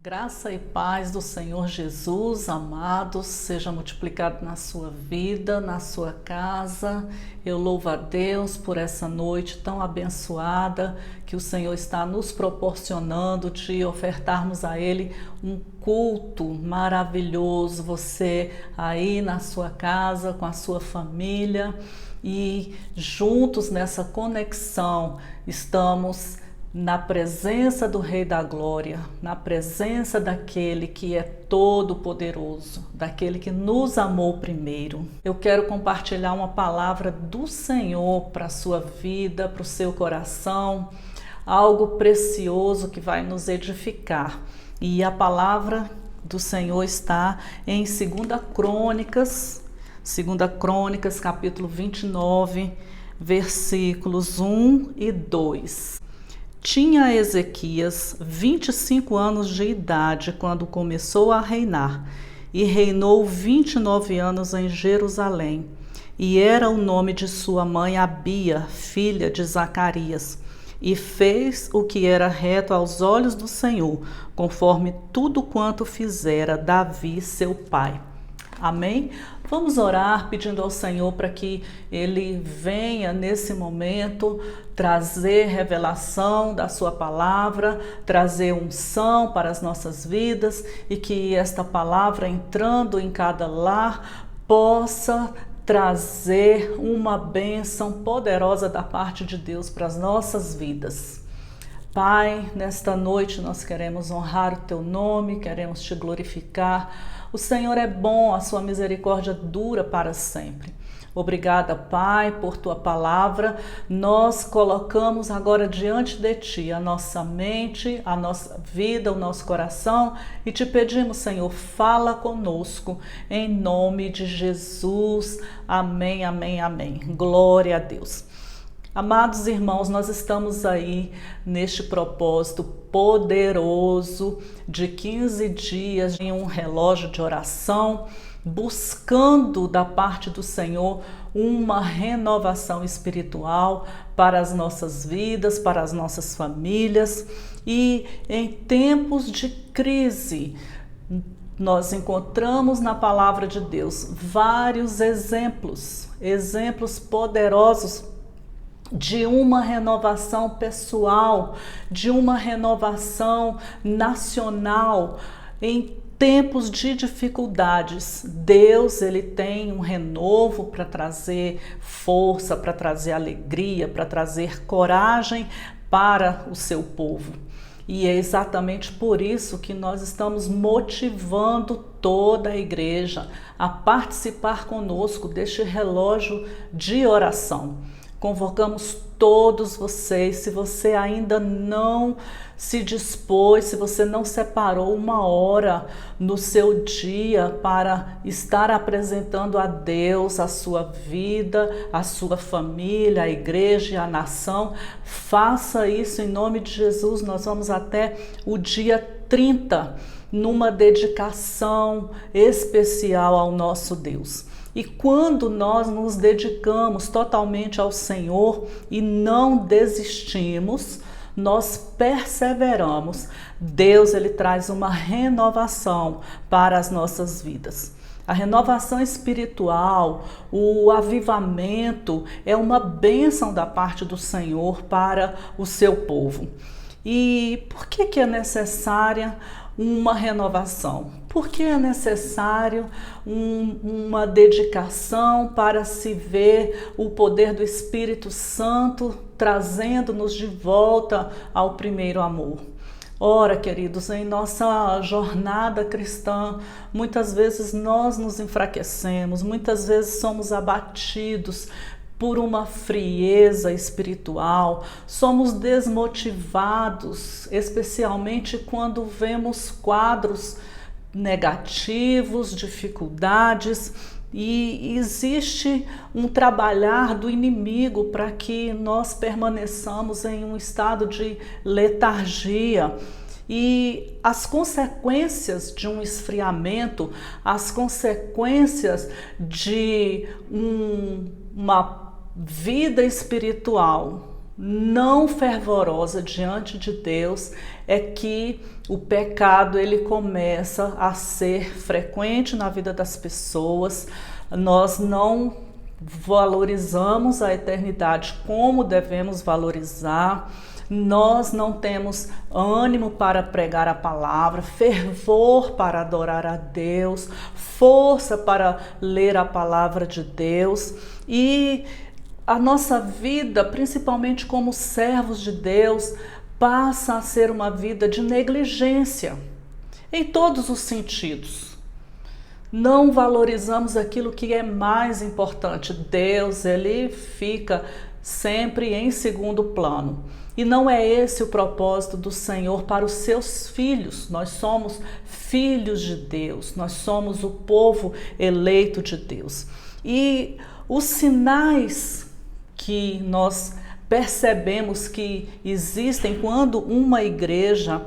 Graça e paz do Senhor Jesus, amados, seja multiplicado na sua vida, na sua casa. Eu louvo a Deus por essa noite tão abençoada que o Senhor está nos proporcionando de ofertarmos a Ele um culto maravilhoso. Você aí na sua casa, com a sua família e juntos nessa conexão estamos na presença do Rei da Glória, na presença daquele que é todo-poderoso, daquele que nos amou primeiro. Eu quero compartilhar uma palavra do Senhor para a sua vida, para o seu coração, algo precioso que vai nos edificar. E a palavra do Senhor está em 2 Crônicas, capítulo 29, versículos 1 e 2. Tinha Ezequias 25 anos de idade quando começou a reinar, e reinou 29 anos em Jerusalém. E era o nome de sua mãe Abia, filha de Zacarias. E fez o que era reto aos olhos do Senhor, conforme tudo quanto fizera Davi, seu pai. Amém? Vamos orar pedindo ao Senhor para que Ele venha nesse momento trazer revelação da sua palavra, trazer unção para as nossas vidas e que esta palavra entrando em cada lar possa trazer uma bênção poderosa da parte de Deus para as nossas vidas. Pai, nesta noite nós queremos honrar o Teu nome, queremos Te glorificar. O Senhor é bom, a Sua misericórdia dura para sempre. Obrigada, Pai, por Tua palavra. Nós colocamos agora diante de Ti a nossa mente, a nossa vida, o nosso coração e Te pedimos, Senhor, fala conosco, em nome de Jesus. Amém, amém, amém. Glória a Deus. Amados irmãos, nós estamos aí neste propósito poderoso de 15 dias em um relógio de oração, buscando da parte do Senhor uma renovação espiritual para as nossas vidas, para as nossas famílias. E em tempos de crise, nós encontramos na palavra de Deus vários exemplos poderosos de uma renovação pessoal, de uma renovação nacional. Em tempos de dificuldades, Deus ele tem um renovo para trazer força, para trazer alegria, para trazer coragem para o seu povo. E é exatamente por isso que nós estamos motivando toda a igreja a participar conosco deste relógio de oração. Convocamos todos vocês, se você ainda não se dispôs, se você não separou uma hora no seu dia para estar apresentando a Deus a sua vida, a sua família, a igreja e a nação, faça isso em nome de Jesus. Nós vamos até o dia 30 numa dedicação especial ao nosso Deus. E quando nós nos dedicamos totalmente ao Senhor e não desistimos, nós perseveramos, Deus ele traz uma renovação para as nossas vidas. A renovação espiritual, o avivamento é uma bênção da parte do Senhor para o seu povo. E por que é necessária uma renovação? Porque é necessário uma dedicação para se ver o poder do Espírito Santo trazendo-nos de volta ao primeiro amor. Ora, queridos, em nossa jornada cristã, muitas vezes nós nos enfraquecemos, muitas vezes somos abatidos por uma frieza espiritual, somos desmotivados, especialmente quando vemos quadros negativos, dificuldades, e existe um trabalhar do inimigo para que nós permaneçamos em um estado de letargia. E as consequências de um esfriamento, as consequências de uma vida espiritual não fervorosa diante de Deus é que o pecado ele começa a ser frequente na vida das pessoas. Nós não valorizamos a eternidade como devemos valorizar. Nós não temos ânimo para pregar a palavra, fervor para adorar a Deus, força para ler a palavra de Deus. E a nossa vida, principalmente como servos de Deus, passa a ser uma vida de negligência, em todos os sentidos. Não valorizamos aquilo que é mais importante. Deus, ele fica sempre em segundo plano. E não é esse o propósito do Senhor para os seus filhos. Nós somos filhos de Deus, nós somos o povo eleito de Deus. E os sinais que nós percebemos que existem quando uma igreja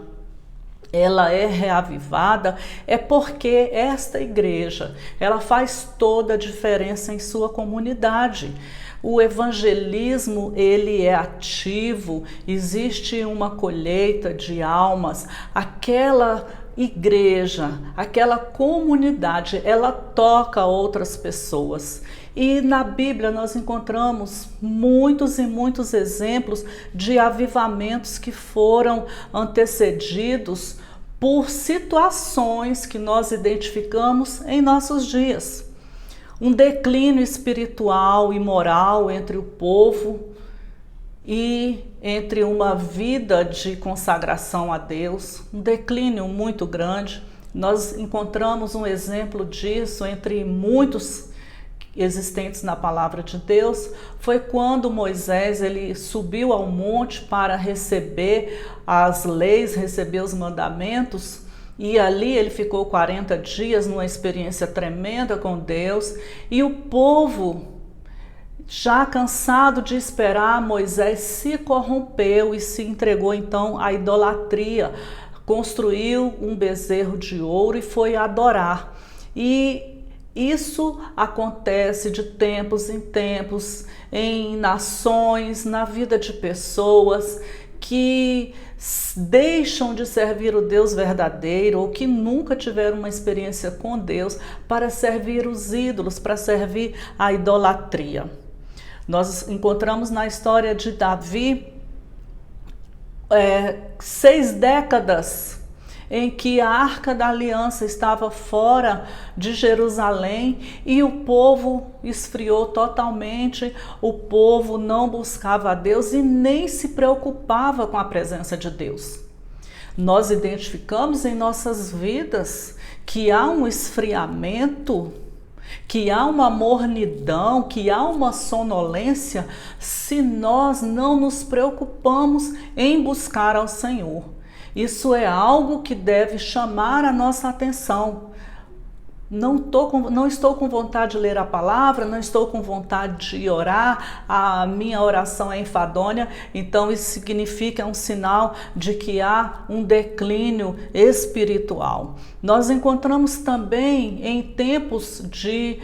ela é reavivada, é porque esta igreja, ela faz toda a diferença em sua comunidade. O evangelismo, ele é ativo, existe uma colheita de almas, aquela igreja, aquela comunidade, ela toca outras pessoas. E na Bíblia nós encontramos muitos e muitos exemplos de avivamentos que foram antecedidos por situações que nós identificamos em nossos dias. Um declínio espiritual e moral entre o povo e entre uma vida de consagração a Deus, um declínio muito grande. Nós encontramos um exemplo disso entre muitos existentes na palavra de Deus. Foi quando Moisés ele subiu ao monte para receber as leis, receber os mandamentos, e ali ele ficou 40 dias numa experiência tremenda com Deus, e o povo, já cansado de esperar, Moisés se corrompeu e se entregou então à idolatria, construiu um bezerro de ouro e foi adorar. E isso acontece de tempos em tempos, em nações, na vida de pessoas que deixam de servir o Deus verdadeiro ou que nunca tiveram uma experiência com Deus para servir os ídolos, para servir a idolatria. Nós encontramos na história de Davi 6 décadas em que a Arca da Aliança estava fora de Jerusalém e o povo esfriou totalmente, o povo não buscava a Deus e nem se preocupava com a presença de Deus. Nós identificamos em nossas vidas que há um esfriamento, que há uma mornidão, que há uma sonolência se nós não nos preocupamos em buscar ao Senhor. Isso é algo que deve chamar a nossa atenção. Não estou com vontade de ler a palavra, não estou com vontade de orar, a minha oração é enfadonha, então isso significa um sinal de que há um declínio espiritual. Nós encontramos também em tempos de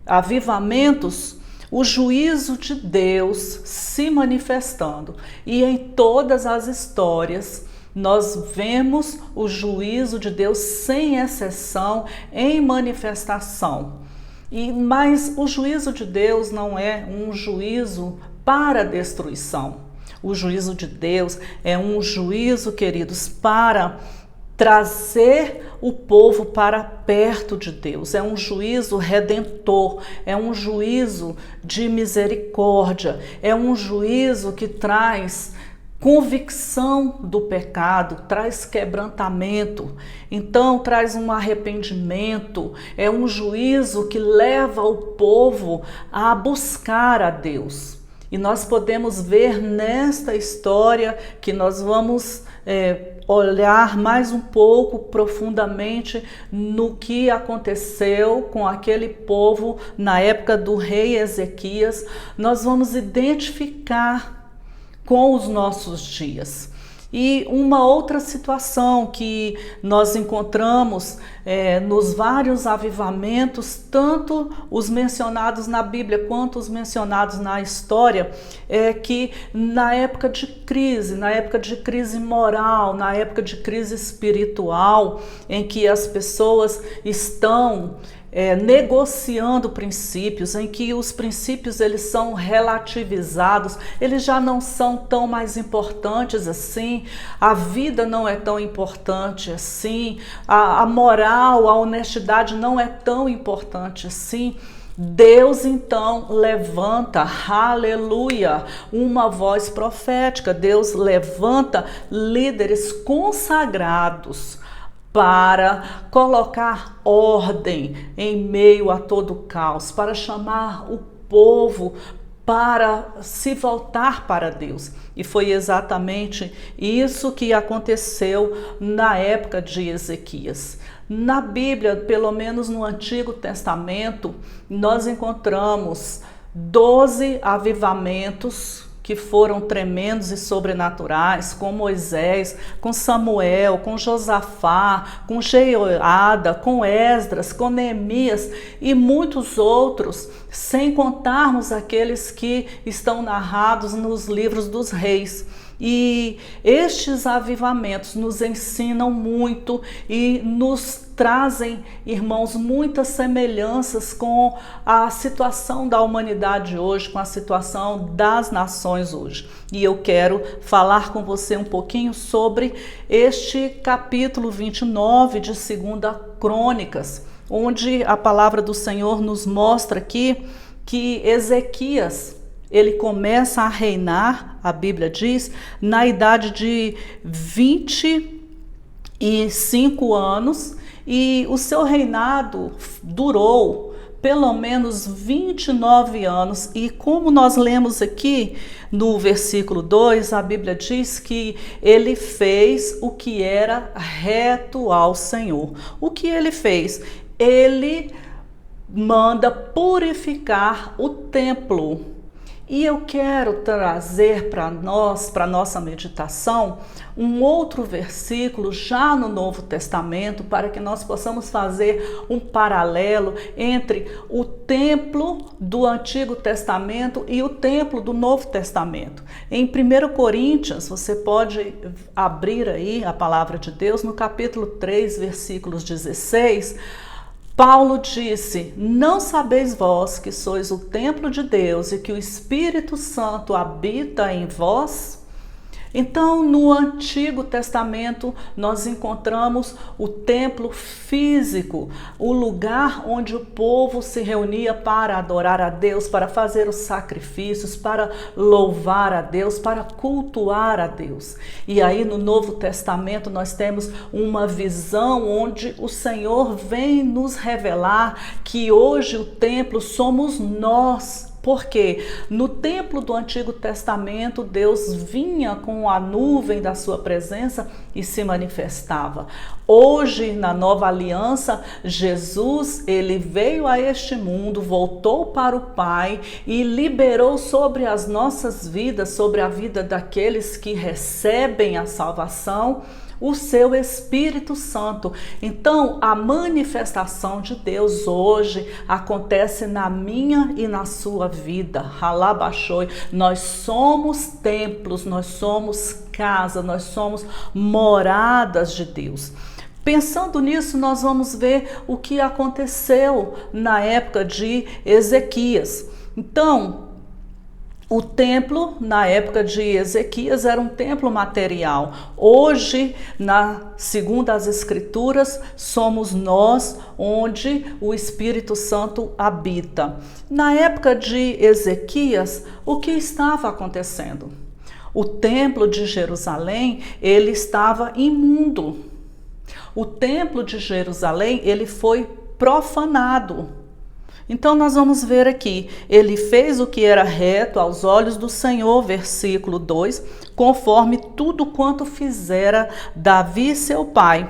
avivamentos o juízo de Deus se manifestando, e em todas as histórias nós vemos o juízo de Deus sem exceção em manifestação. Mas o juízo de Deus não é um juízo para destruição. O juízo de Deus é um juízo, queridos, para trazer o povo para perto de Deus. É um juízo redentor, é um juízo de misericórdia, é um juízo que traz convicção do pecado, traz quebrantamento, então traz um arrependimento, é um juízo que leva o povo a buscar a Deus. E nós podemos ver nesta história que nós vamos olhar mais um pouco profundamente no que aconteceu com aquele povo na época do rei Ezequias. Nós vamos identificar com os nossos dias. E uma outra situação que nós encontramos nos vários avivamentos, tanto os mencionados na Bíblia quanto os mencionados na história, é que na época de crise moral, na época de crise espiritual, em que as pessoas estão negociando princípios, em que os princípios eles são relativizados, eles já não são tão mais importantes assim, a vida não é tão importante assim, a moral, a honestidade não é tão importante assim. Deus então levanta, aleluia, uma voz profética. Deus levanta líderes consagrados para colocar ordem em meio a todo o caos, para chamar o povo para se voltar para Deus. E foi exatamente isso que aconteceu na época de Ezequias. Na Bíblia, pelo menos no Antigo Testamento, nós encontramos 12 avivamentos que foram tremendos e sobrenaturais, com Moisés, com Samuel, com Josafá, com Jeoada, com Esdras, com Neemias e muitos outros, sem contarmos aqueles que estão narrados nos livros dos reis. E estes avivamentos nos ensinam muito e nos trazem, irmãos, muitas semelhanças com a situação da humanidade hoje, com a situação das nações hoje. E eu quero falar com você um pouquinho sobre este capítulo 29 de 2 Crônicas, onde a palavra do Senhor nos mostra aqui que Ezequias, ele começa a reinar, a Bíblia diz, na idade de 25 anos, e o seu reinado durou pelo menos 29 anos. E como nós lemos aqui no versículo 2, a Bíblia diz que ele fez o que era reto ao Senhor. O que ele fez? Ele manda purificar o templo. E eu quero trazer para nós, para nossa meditação, um outro versículo já no Novo Testamento, para que nós possamos fazer um paralelo entre o templo do Antigo Testamento e o templo do Novo Testamento. Em 1 Coríntios, você pode abrir aí a palavra de Deus, no capítulo 3, versículos 16, Paulo disse: não sabeis vós que sois o templo de Deus e que o Espírito Santo habita em vós? Então, no Antigo Testamento, nós encontramos o templo físico, o lugar onde o povo se reunia para adorar a Deus, para fazer os sacrifícios, para louvar a Deus, para cultuar a Deus. E aí, no Novo Testamento, nós temos uma visão onde o Senhor vem nos revelar que hoje o templo somos nós. Porque no templo do Antigo Testamento, Deus vinha com a nuvem da sua presença e se manifestava. Hoje, na nova aliança, Jesus, ele veio a este mundo, voltou para o Pai e liberou sobre as nossas vidas, sobre a vida daqueles que recebem a salvação, o seu Espírito Santo. Então, a manifestação de Deus hoje acontece na minha e na sua vida. Halabashoi. Nós somos templos, nós somos casa, nós somos moradas de Deus. Pensando nisso, nós vamos ver o que aconteceu na época de Ezequias. Então, o templo, na época de Ezequias, era um templo material. Hoje, segundo as Escrituras, somos nós onde o Espírito Santo habita. Na época de Ezequias, o que estava acontecendo? O templo de Jerusalém, ele estava imundo. O templo de Jerusalém, ele foi profanado. Então nós vamos ver aqui, ele fez o que era reto aos olhos do Senhor, versículo 2, conforme tudo quanto fizera Davi seu pai.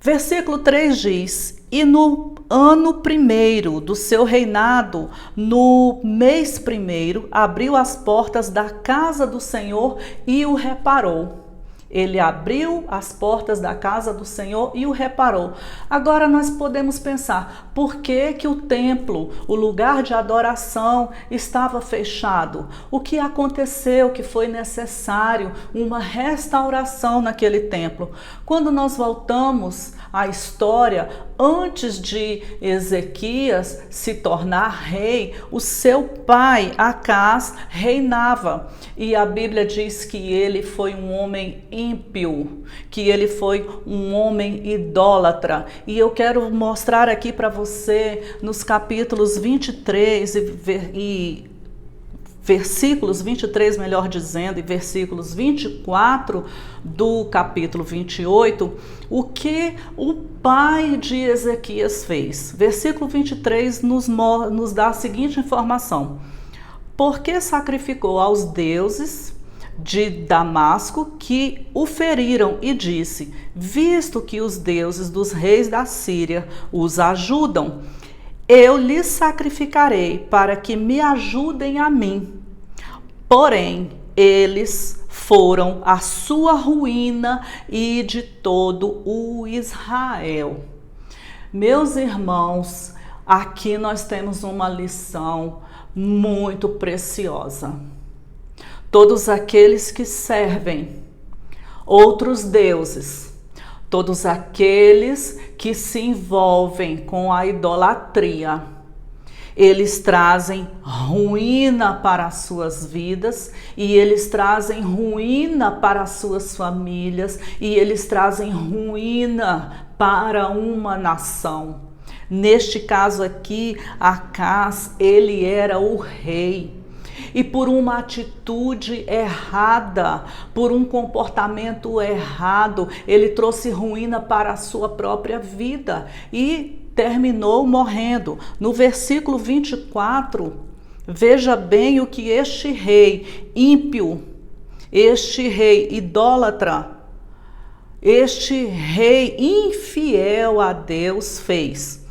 Versículo 3 diz: e no ano primeiro do seu reinado, no mês primeiro, abriu as portas da casa do Senhor e o reparou. Ele abriu as portas da casa do Senhor e o reparou. Agora nós podemos pensar, por que que o templo, o lugar de adoração, estava fechado? O que aconteceu que foi necessário uma restauração naquele templo? Quando nós voltamos à história, antes de Ezequias se tornar rei, o seu pai, Acás, reinava. E a Bíblia diz que ele foi um homem ímpio, que ele foi um homem idólatra. E eu quero mostrar aqui para você nos capítulos 23 e versículos 23, melhor dizendo, e versículos 24 do capítulo 28, o que o pai de Ezequias fez. Versículo 23 nos dá a seguinte informação: porque sacrificou aos deuses de Damasco que o feriram, e disse: visto que os deuses dos reis da Síria os ajudam, eu lhes sacrificarei para que me ajudem a mim. Porém, eles foram a sua ruína e de todo o Israel. Meus irmãos, aqui nós temos uma lição muito preciosa. Todos aqueles que servem outros deuses, todos aqueles que se envolvem com a idolatria, eles trazem ruína para as suas vidas, e eles trazem ruína para as suas famílias, e eles trazem ruína para uma nação. Neste caso aqui, Acás, ele era o rei. E por uma atitude errada, por um comportamento errado, ele trouxe ruína para a sua própria vida e terminou morrendo. No versículo 24, veja bem o que este rei ímpio, este rei idólatra, este rei infiel a Deus fez.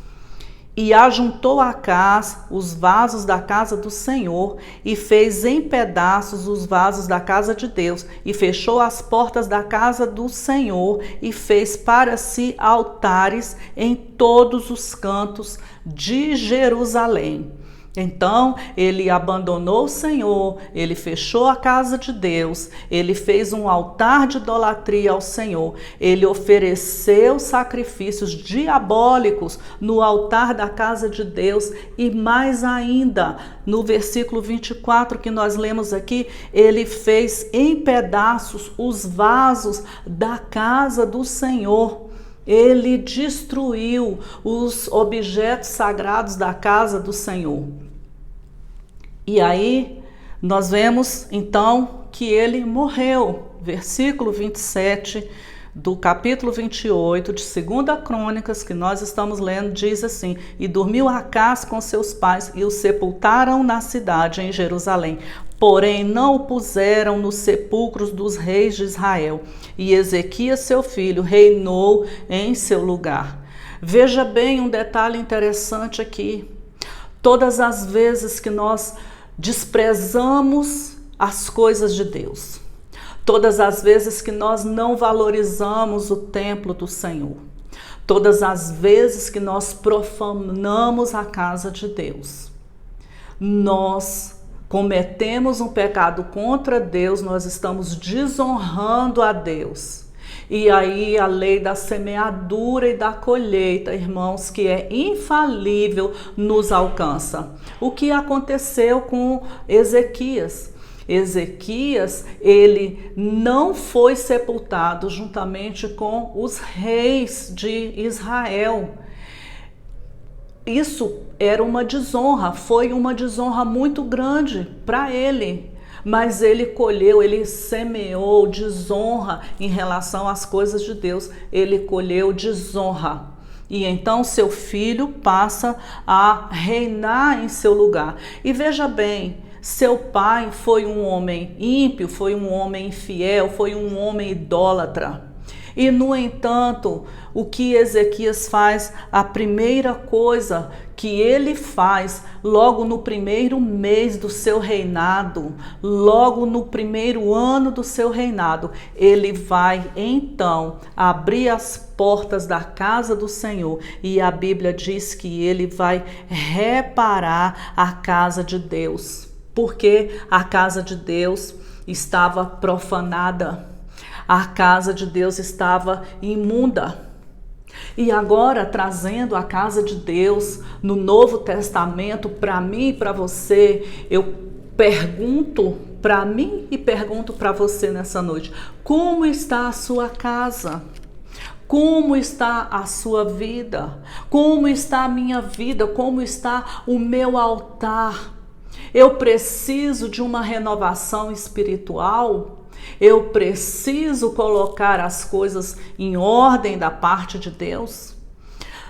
E ajuntou Acás os vasos da casa do Senhor, e fez em pedaços os vasos da casa de Deus, e fechou as portas da casa do Senhor, e fez para si altares em todos os cantos de Jerusalém. Então, ele abandonou o Senhor, ele fechou a casa de Deus, ele fez um altar de idolatria ao Senhor, ele ofereceu sacrifícios diabólicos no altar da casa de Deus, e mais ainda, no versículo 24 que nós lemos aqui, ele fez em pedaços os vasos da casa do Senhor. Ele destruiu os objetos sagrados da casa do Senhor. E aí nós vemos então que ele morreu. Versículo 27 do capítulo 28 de 2 Crônicas, que nós estamos lendo, diz assim: e dormiu Acás com seus pais, e o sepultaram na cidade em Jerusalém. Porém não o puseram nos sepulcros dos reis de Israel. E Ezequias, seu filho, reinou em seu lugar. Veja bem um detalhe interessante aqui. Todas as vezes que nós desprezamos as coisas de Deus, todas as vezes que nós não valorizamos o templo do Senhor, todas as vezes que nós profanamos a casa de Deus, nós cometemos um pecado contra Deus, nós estamos desonrando a Deus. E aí a lei da semeadura e da colheita, irmãos, que é infalível, nos alcança. O que aconteceu com Ezequias? Ezequias, ele não foi sepultado juntamente com os reis de Israel. Isso era uma desonra, foi uma desonra muito grande para ele. Mas ele colheu, ele semeou desonra em relação às coisas de Deus. Ele colheu desonra. E então seu filho passa a reinar em seu lugar. E veja bem, seu pai foi um homem ímpio, foi um homem infiel, foi um homem idólatra. E, no entanto, o que Ezequias faz, a primeira coisa que ele faz, logo no primeiro mês do seu reinado, logo no primeiro ano do seu reinado, ele vai então abrir as portas da casa do Senhor, e a Bíblia diz que ele vai reparar a casa de Deus, porque a casa de Deus estava profanada, a casa de Deus estava imunda. E agora, trazendo a casa de Deus no Novo Testamento para mim e para você, eu pergunto para mim e pergunto para você nessa noite: como está a sua casa? Como está a sua vida? Como está a minha vida? Como está o meu altar? Eu preciso de uma renovação espiritual? Eu preciso colocar as coisas em ordem da parte de Deus?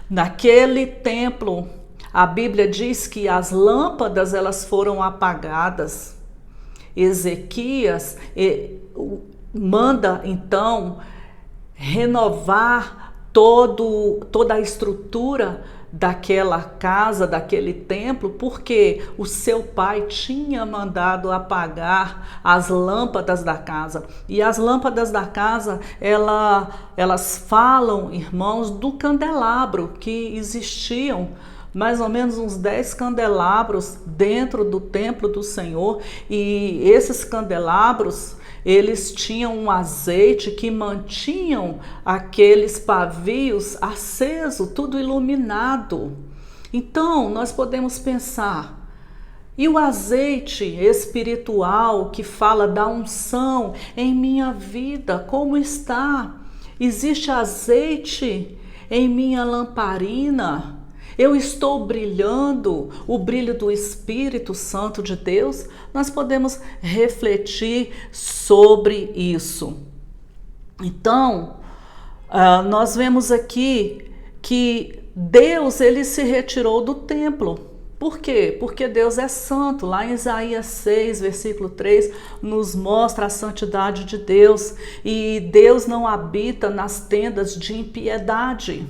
Naquele templo, a Bíblia diz que as lâmpadas elas foram apagadas. Ezequias manda então renovar toda a estrutura daquela casa, daquele templo, porque o seu pai tinha mandado apagar as lâmpadas da casa. E as lâmpadas da casa, elas falam, irmãos, do candelabro que existiam, mais ou menos uns 10 candelabros dentro do templo do Senhor, e esses candelabros, eles tinham um azeite que mantinham aqueles pavios acesos, tudo iluminado. Então, nós podemos pensar, e o azeite espiritual que fala da unção em minha vida, como está? Existe azeite em minha lamparina? Eu estou brilhando o brilho do Espírito Santo de Deus? Nós podemos refletir sobre isso. Então, nós vemos aqui que Deus ele se retirou do templo. Por quê? Porque Deus é santo. Lá em Isaías 6, versículo 3, nos mostra a santidade de Deus. E Deus não habita nas tendas de impiedade.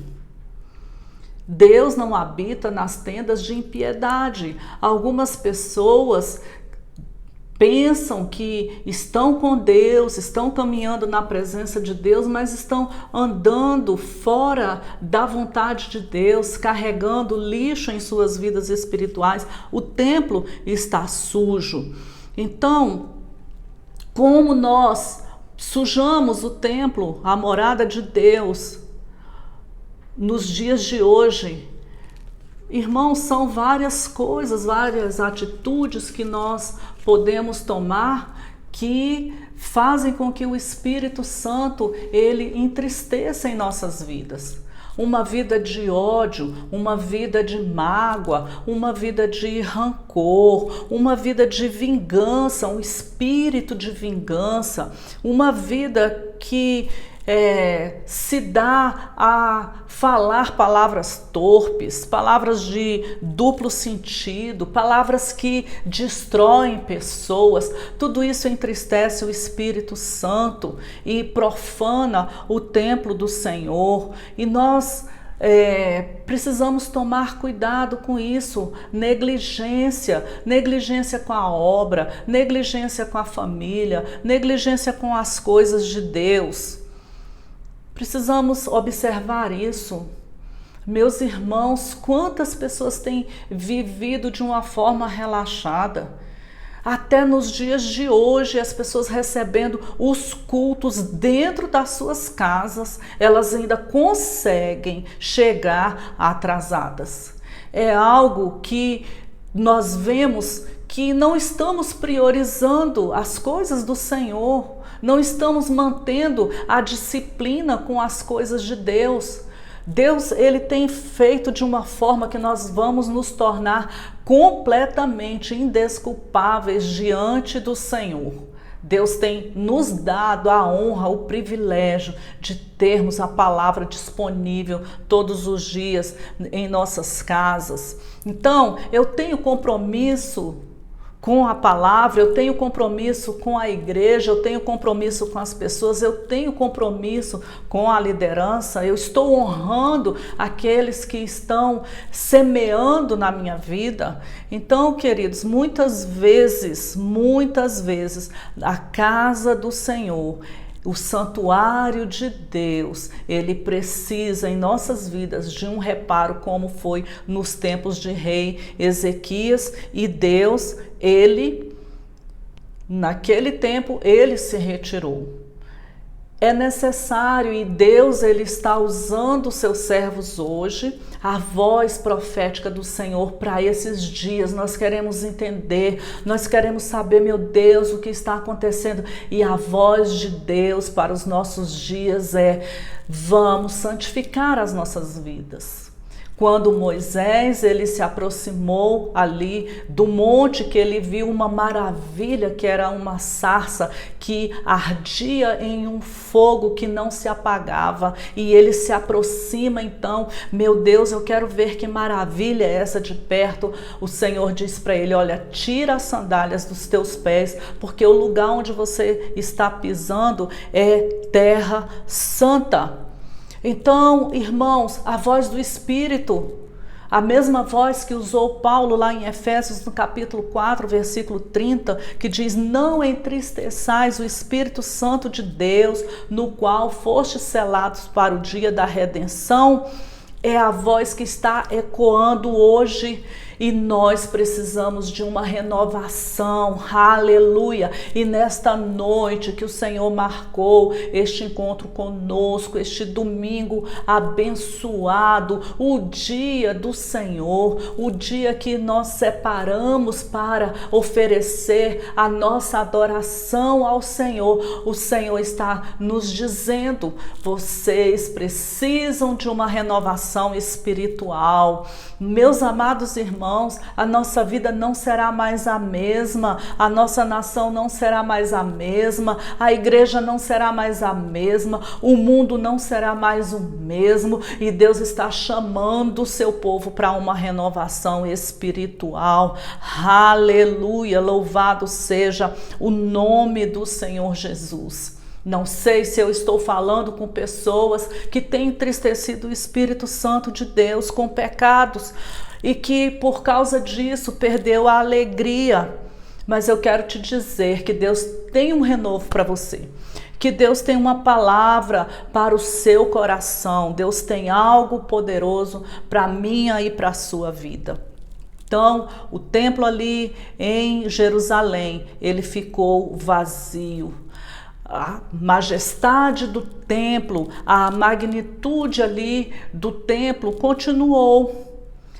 Deus não habita nas tendas de impiedade. Algumas pessoas pensam que estão com Deus, estão caminhando na presença de Deus, mas estão andando fora da vontade de Deus, carregando lixo em suas vidas espirituais. O templo está sujo. Então, como nós sujamos o templo, a morada de Deus, nos dias de hoje, irmãos, são várias coisas, várias atitudes que nós podemos tomar que fazem com que o Espírito Santo ele entristeça em nossas vidas. Uma vida de ódio, uma vida de mágoa, uma vida de rancor, uma vida de vingança, um espírito de vingança, uma vida que se dá a falar palavras torpes, palavras de duplo sentido, palavras que destroem pessoas. Tudo isso entristece o Espírito Santo e profana o templo do Senhor. E nós precisamos tomar cuidado com isso. Negligência com a obra, negligência com a família, negligência com as coisas de Deus. Precisamos observar isso. Meus irmãos, quantas pessoas têm vivido de uma forma relaxada? Até nos dias de hoje, as pessoas recebendo os cultos dentro das suas casas, elas ainda conseguem chegar atrasadas. É algo que nós vemos que não estamos priorizando as coisas do Senhor, não estamos mantendo a disciplina com as coisas de Deus. Deus, ele tem feito de uma forma que nós vamos nos tornar completamente indesculpáveis diante do Senhor. Deus tem nos dado a honra, o privilégio de termos a palavra disponível todos os dias em nossas casas. Então, eu tenho compromisso com a palavra, eu tenho compromisso com a igreja, eu tenho compromisso com as pessoas, eu tenho compromisso com a liderança, eu estou honrando aqueles que estão semeando na minha vida. Então, queridos, muitas vezes, a casa do Senhor, o santuário de Deus, ele precisa em nossas vidas de um reparo, como foi nos tempos de rei Ezequias, e Deus, naquele tempo, ele se retirou. É necessário, e Deus, ele está usando os seus servos hoje, a voz profética do Senhor para esses dias. Nós queremos entender, nós queremos saber, meu Deus, o que está acontecendo. E a voz de Deus para os nossos dias é: vamos santificar as nossas vidas. Quando Moisés, ele se aproximou ali do monte, que ele viu uma maravilha, que era uma sarça que ardia em um fogo que não se apagava, e ele se aproxima então: meu Deus, eu quero ver que maravilha é essa de perto. O Senhor diz para ele: olha, tira as sandálias dos teus pés, porque o lugar onde você está pisando é terra santa. Então, irmãos, a voz do Espírito, a mesma voz que usou Paulo lá em Efésios, no capítulo 4, versículo 30, que diz: não entristeçais o Espírito Santo de Deus, no qual fostes selados para o dia da redenção, é a voz que está ecoando hoje. E nós precisamos de uma renovação, aleluia. E nesta noite que o Senhor marcou este encontro conosco, este domingo abençoado, o dia do Senhor, o dia que nós separamos para oferecer a nossa adoração ao Senhor, o Senhor está nos dizendo: vocês precisam de uma renovação espiritual. Meus amados irmãos, a nossa vida não será mais a mesma, a nossa nação não será mais a mesma, a igreja não será mais a mesma, o mundo não será mais o mesmo, e Deus está chamando o seu povo para uma renovação espiritual. Aleluia, louvado seja o nome do Senhor Jesus. Não sei se eu estou falando com pessoas que têm entristecido o Espírito Santo de Deus com pecados e que por causa disso perdeu a alegria. Mas eu quero te dizer que Deus tem um renovo para você, que Deus tem uma palavra para o seu coração. Deus tem algo poderoso para a minha e para a sua vida. Então, o templo ali em Jerusalém, ele ficou vazio. A majestade do templo, a magnitude ali do templo continuou.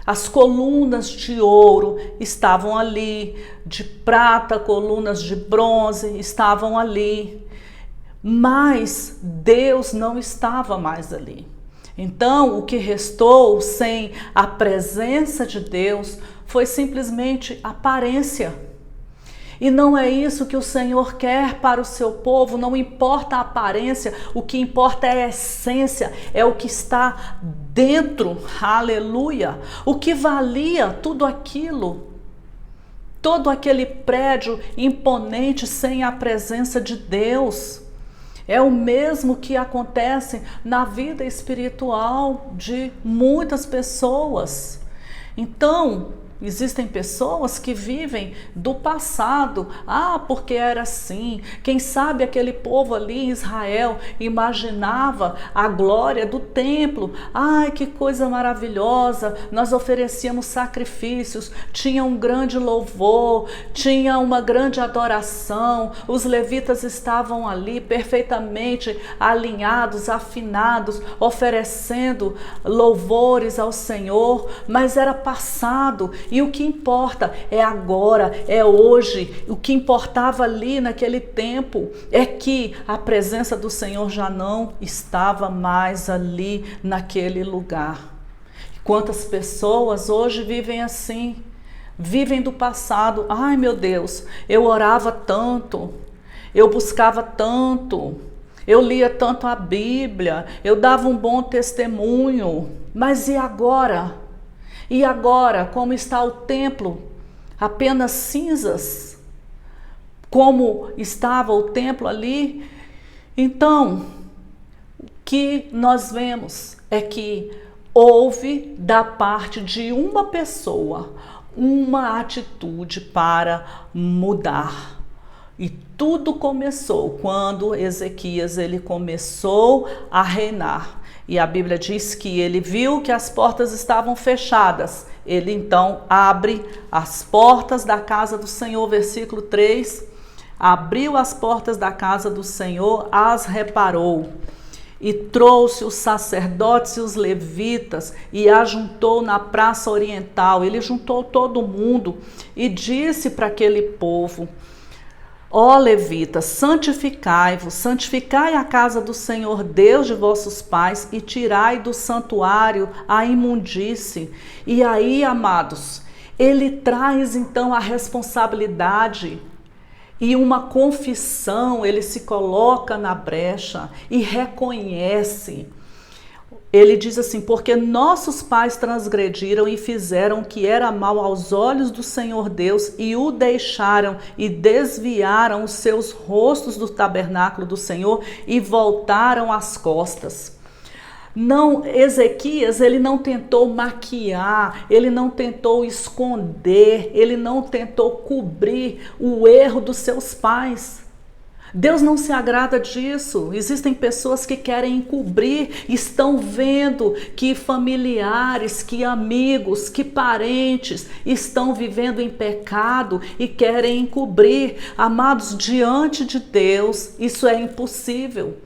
As colunas de ouro estavam ali, de prata, colunas de bronze estavam ali, mas Deus não estava mais ali. Então, o que restou sem a presença de Deus foi simplesmente aparência. E não é isso que o Senhor quer para o seu povo. Não importa a aparência, o que importa é a essência, é o que está dentro, aleluia. O que valia tudo aquilo, todo aquele prédio imponente sem a presença de Deus, é o mesmo que acontece na vida espiritual de muitas pessoas. Então, existem pessoas que vivem do passado. Porque era assim. Quem sabe aquele povo ali em Israel imaginava a glória do templo. Que coisa maravilhosa. Nós oferecíamos sacrifícios, tinha um grande louvor, tinha uma grande adoração. Os levitas estavam ali perfeitamente alinhados, afinados, oferecendo louvores ao Senhor, mas era passado. E o que importa é agora, é hoje. O que importava ali naquele tempo é que a presença do Senhor já não estava mais ali naquele lugar. Quantas pessoas hoje vivem assim, vivem do passado. Meu Deus, eu orava tanto, eu buscava tanto, eu lia tanto a Bíblia, eu dava um bom testemunho, mas e agora? E agora, como está o templo apenas cinzas, como estava o templo ali. Então, o que nós vemos é que houve da parte de uma pessoa uma atitude para mudar. E tudo começou quando Ezequias ele começou a reinar. E a Bíblia diz que ele viu que as portas estavam fechadas. Ele então abre as portas da casa do Senhor, versículo 3. Abriu as portas da casa do Senhor, as reparou. E trouxe os sacerdotes e os levitas e ajuntou na praça oriental. Ele juntou todo mundo e disse para aquele povo: ó levitas, santificai-vos, santificai a casa do Senhor Deus de vossos pais e tirai do santuário a imundície. E aí, amados, ele traz então a responsabilidade e uma confissão, ele se coloca na brecha e reconhece. Ele diz assim: porque nossos pais transgrediram e fizeram o que era mal aos olhos do Senhor Deus e o deixaram e desviaram os seus rostos do tabernáculo do Senhor e voltaram as costas. Não, Ezequias, ele não tentou maquiar, ele não tentou esconder, ele não tentou cobrir o erro dos seus pais. Deus não se agrada disso. Existem pessoas que querem encobrir, estão vendo que familiares, que amigos, que parentes estão vivendo em pecado e querem encobrir. Amados, diante de Deus, isso é impossível.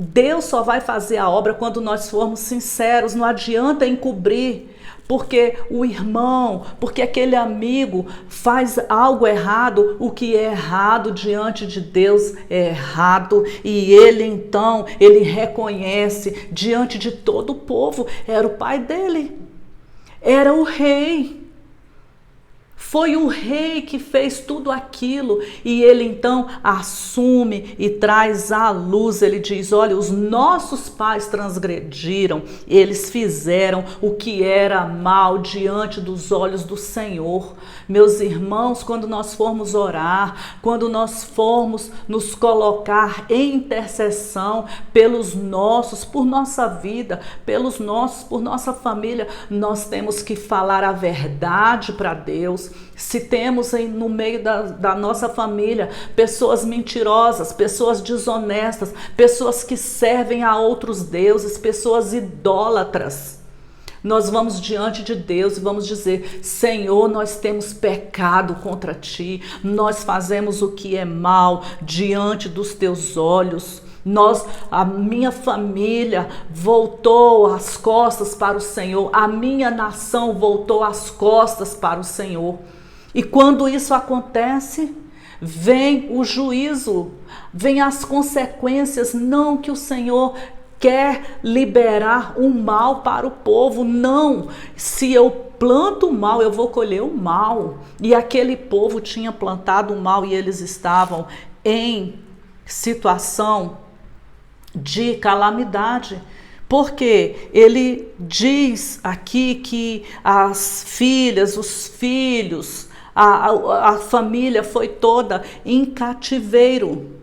Deus só vai fazer a obra quando nós formos sinceros, não adianta encobrir, porque o irmão, porque aquele amigo faz algo errado, o que é errado diante de Deus é errado, e ele então, ele reconhece diante de todo o povo, era o pai dele, era o rei. Foi o rei que fez tudo aquilo e ele então assume e traz à luz. Ele diz: olha, os nossos pais transgrediram, eles fizeram o que era mal diante dos olhos do Senhor. Meus irmãos, quando nós formos orar, quando nós formos nos colocar em intercessão pelos nossos, por nossa vida, pelos nossos, por nossa família, nós temos que falar a verdade para Deus. Se temos no meio da nossa família pessoas mentirosas, pessoas desonestas, pessoas que servem a outros deuses, pessoas idólatras, nós vamos diante de Deus e vamos dizer: Senhor, nós temos pecado contra ti, nós fazemos o que é mal diante dos teus olhos. A minha família voltou as costas para o Senhor, a minha nação voltou as costas para o Senhor. E quando isso acontece, vem o juízo, vem as consequências. Não que o Senhor quer liberar o mal para o povo, não. Se eu planto o mal, eu vou colher o mal. E aquele povo tinha plantado o mal e eles estavam em situação de calamidade. Porque ele diz aqui que as filhas, os filhos, a família foi toda em cativeiro.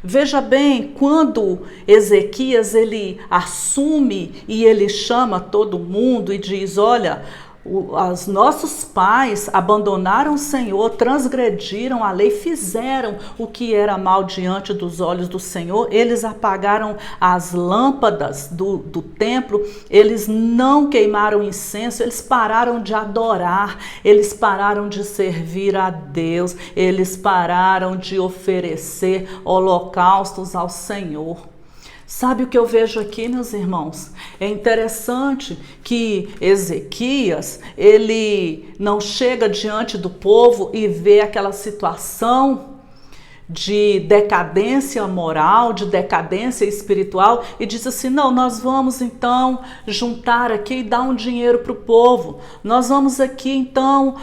Veja bem, quando Ezequias ele assume e ele chama todo mundo e diz: olha, os nossos pais abandonaram o Senhor, transgrediram a lei, fizeram o que era mal diante dos olhos do Senhor. Eles apagaram as lâmpadas do templo, eles não queimaram incenso, eles pararam de adorar, eles pararam de servir a Deus, eles pararam de oferecer holocaustos ao Senhor. Sabe o que eu vejo aqui, meus irmãos? É interessante que Ezequias, ele não chega diante do povo e vê aquela situação de decadência moral, de decadência espiritual e diz assim: não, nós vamos então juntar aqui e dar um dinheiro para o povo, nós vamos aqui então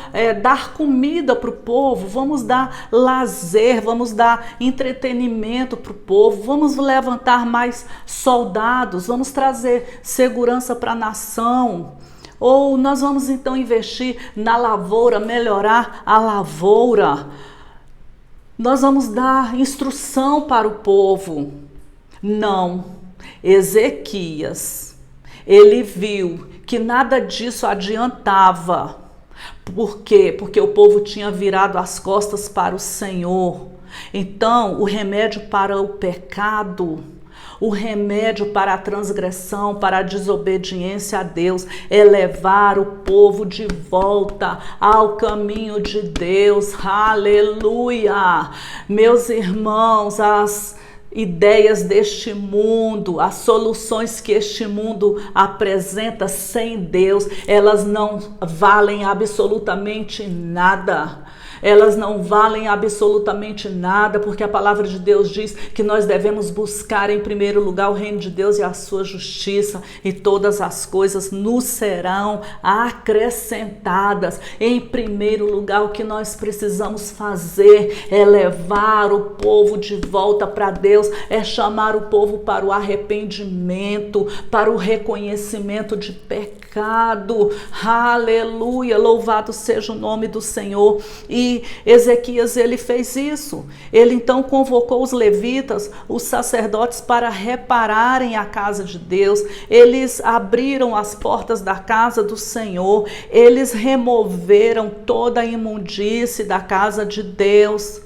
dar comida para o povo, vamos dar lazer, vamos dar entretenimento para o povo, vamos levantar mais soldados, vamos trazer segurança para a nação. Ou nós vamos então investir na lavoura, melhorar a lavoura. Nós vamos dar instrução para o povo. Não. Ezequias, ele viu que nada disso adiantava. Por quê? Porque o povo tinha virado as costas para o Senhor. Então, o remédio para o pecado, o remédio para a transgressão, para a desobediência a Deus, é levar o povo de volta ao caminho de Deus. Aleluia! Meus irmãos, as ideias deste mundo, as soluções que este mundo apresenta sem Deus, elas não valem absolutamente nada. Elas não valem absolutamente nada, porque a palavra de Deus diz que nós devemos buscar em primeiro lugar o reino de Deus e a sua justiça, e todas as coisas nos serão acrescentadas. Em primeiro lugar, o que nós precisamos fazer é levar o povo de volta para Deus, é chamar o povo para o arrependimento, para o reconhecimento de pecado. Aleluia, louvado seja o nome do Senhor. E Ezequias, ele fez isso. Ele então convocou os levitas, os sacerdotes, para repararem a casa de Deus. Eles abriram as portas da casa do Senhor. Eles removeram toda a imundície da casa de Deus.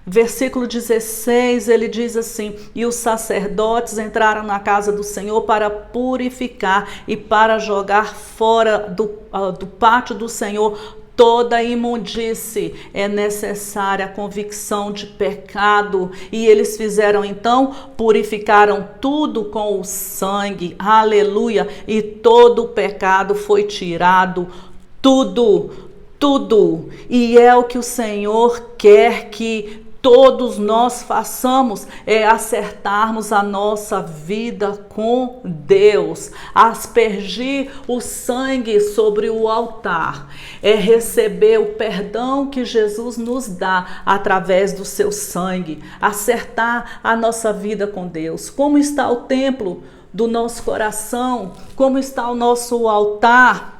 Versículo 16, ele diz assim: e os sacerdotes entraram na casa do Senhor para purificar e para jogar fora do pátio do Senhor toda a imundície. É necessária a convicção de pecado. E eles fizeram então, purificaram tudo com o sangue. Aleluia! E todo o pecado foi tirado. Tudo. E é o que o Senhor quer que todos nós façamos, é acertarmos a nossa vida com Deus, aspergir o sangue sobre o altar, é receber o perdão que Jesus nos dá através do seu sangue, acertar a nossa vida com Deus. Como está o templo do nosso coração? Como está o nosso altar?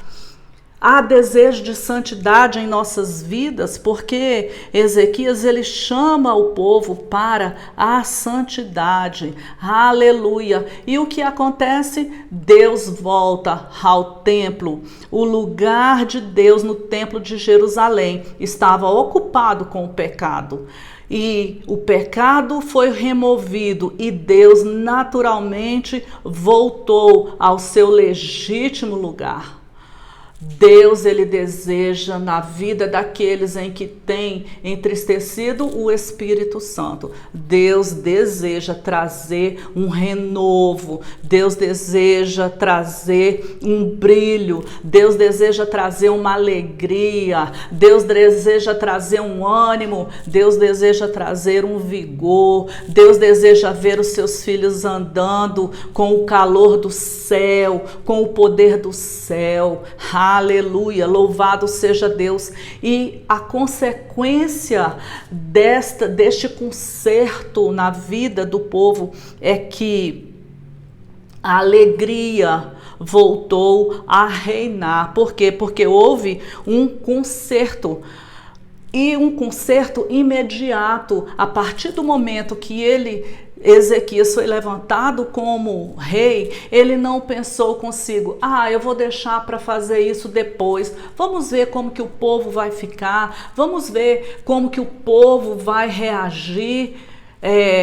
Há desejo de santidade em nossas vidas, porque Ezequias, ele chama o povo para a santidade. Aleluia! E o que acontece? Deus volta ao templo. O lugar de Deus no templo de Jerusalém estava ocupado com o pecado. E o pecado foi removido e Deus naturalmente voltou ao seu legítimo lugar. Deus, ele deseja na vida daqueles em que tem entristecido o Espírito Santo. Deus deseja trazer um renovo. Deus deseja trazer um brilho. Deus deseja trazer uma alegria. Deus deseja trazer um ânimo. Deus deseja trazer um vigor. Deus deseja ver os seus filhos andando com o calor do céu, com o poder do céu. Aleluia, louvado seja Deus. E a consequência deste conserto na vida do povo é que a alegria voltou a reinar. Por quê? Porque houve um conserto. E um conserto imediato. A partir do momento que Ezequias foi levantado como rei, ele não pensou consigo: eu vou deixar para fazer isso depois, vamos ver como que o povo vai ficar, vamos ver como que o povo vai reagir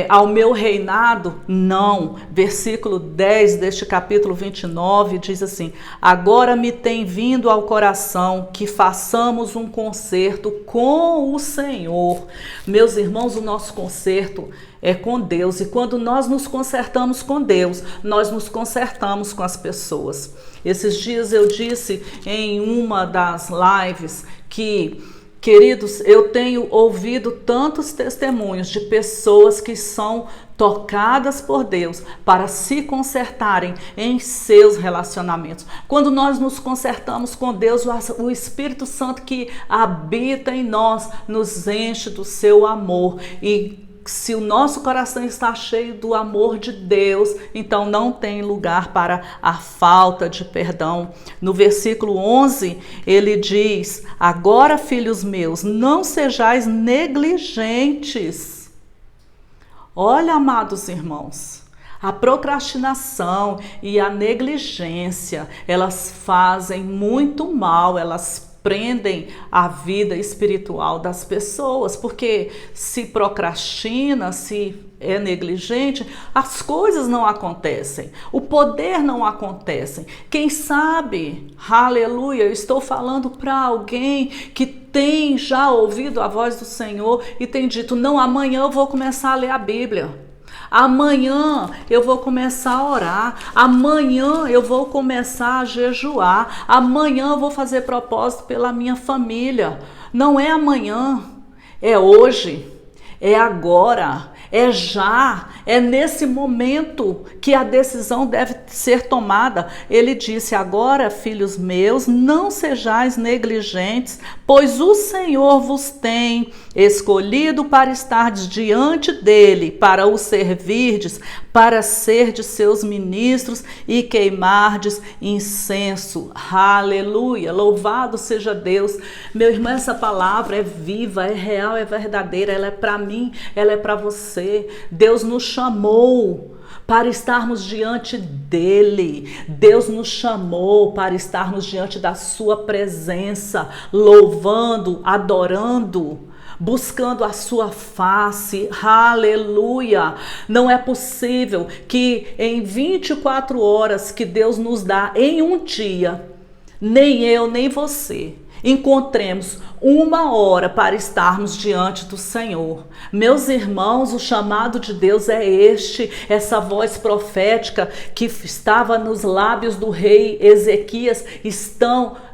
ao meu reinado. Não. Versículo 10 deste capítulo 29 diz assim: agora me tem vindo ao coração que façamos um concerto com o Senhor. Meus irmãos, o nosso concerto é com Deus, e quando nós nos consertamos com Deus, nós nos consertamos com as pessoas. Esses dias eu disse em uma das lives que, queridos, eu tenho ouvido tantos testemunhos de pessoas que são tocadas por Deus para se consertarem em seus relacionamentos. Quando nós nos consertamos com Deus, o Espírito Santo que habita em nós nos enche do seu amor e se o nosso coração está cheio do amor de Deus, então não tem lugar para a falta de perdão. No versículo 11, ele diz: agora, filhos meus, não sejais negligentes. Olha, amados irmãos, a procrastinação e a negligência, elas fazem muito mal, elas prendem a vida espiritual das pessoas, porque se procrastina, se é negligente, as coisas não acontecem, o poder não acontece. Quem sabe, aleluia, eu estou falando para alguém que tem já ouvido a voz do Senhor e tem dito: não, amanhã eu vou começar a ler a Bíblia. Amanhã eu vou começar a orar, amanhã eu vou começar a jejuar, amanhã eu vou fazer propósito pela minha família. Não é amanhã, é hoje, é agora, é já, é nesse momento que a decisão deve ser tomada. Ele disse: agora, filhos meus, não sejais negligentes, pois o Senhor vos tem escolhido para estardes diante dele, para o servirdes, para serdes seus ministros e queimardes incenso. Aleluia, louvado seja Deus. Meu irmão, essa palavra é viva, é real, é verdadeira, ela é para mim, ela é para você. Deus nos chamou para estarmos diante dele. Deus nos chamou para estarmos diante da sua presença, louvando, adorando, buscando a sua face. Aleluia! Não é possível que em 24 horas que Deus nos dá em um dia, nem eu, nem você encontremos uma hora para estarmos diante do Senhor. Meus irmãos, o chamado de Deus é este, essa voz profética que estava nos lábios do rei Ezequias,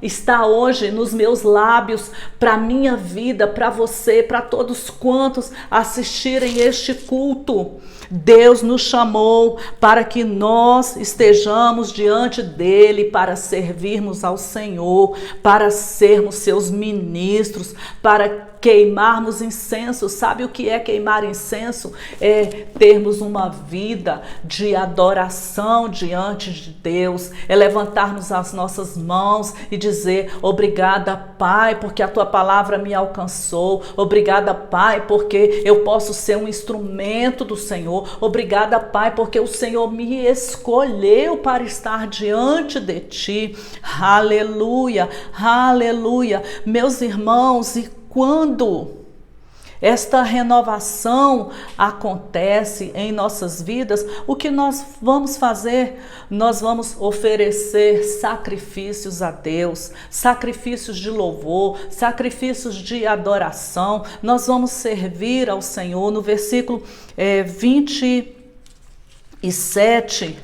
está hoje nos meus lábios, para minha vida, para você, para todos quantos assistirem este culto. Deus nos chamou para que nós estejamos diante dele, para servirmos ao Senhor, para sermos seus ministros, para queimarmos incenso. Sabe o que é queimar incenso? É termos uma vida de adoração diante de Deus, é levantarmos as nossas mãos e dizer: obrigada, Pai, porque a tua palavra me alcançou. Obrigada, Pai, porque eu posso ser um instrumento do Senhor. Obrigada, Pai, porque o Senhor me escolheu para estar diante de ti. Aleluia, aleluia. Meus irmãos, e quando esta renovação acontece em nossas vidas, o que nós vamos fazer? Nós vamos oferecer sacrifícios a Deus, sacrifícios de louvor, sacrifícios de adoração. Nós vamos servir ao Senhor. No versículo 27,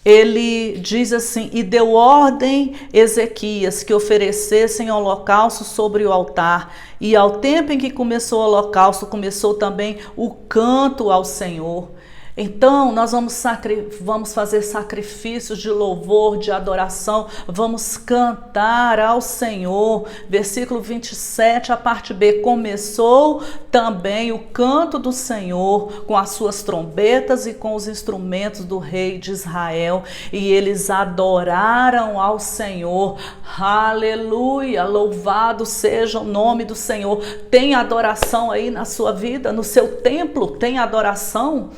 ele diz assim: e deu ordem Ezequias que oferecessem holocausto sobre o altar, e ao tempo em que começou o holocausto, começou também o canto ao Senhor. Então, nós vamos fazer sacrifícios de louvor, de adoração, vamos cantar ao Senhor. Versículo 27, a parte B: começou também o canto do Senhor com as suas trombetas e com os instrumentos do rei de Israel, e eles adoraram ao Senhor. Aleluia, louvado seja o nome do Senhor. Tem adoração aí na sua vida, no seu templo? Tem adoração?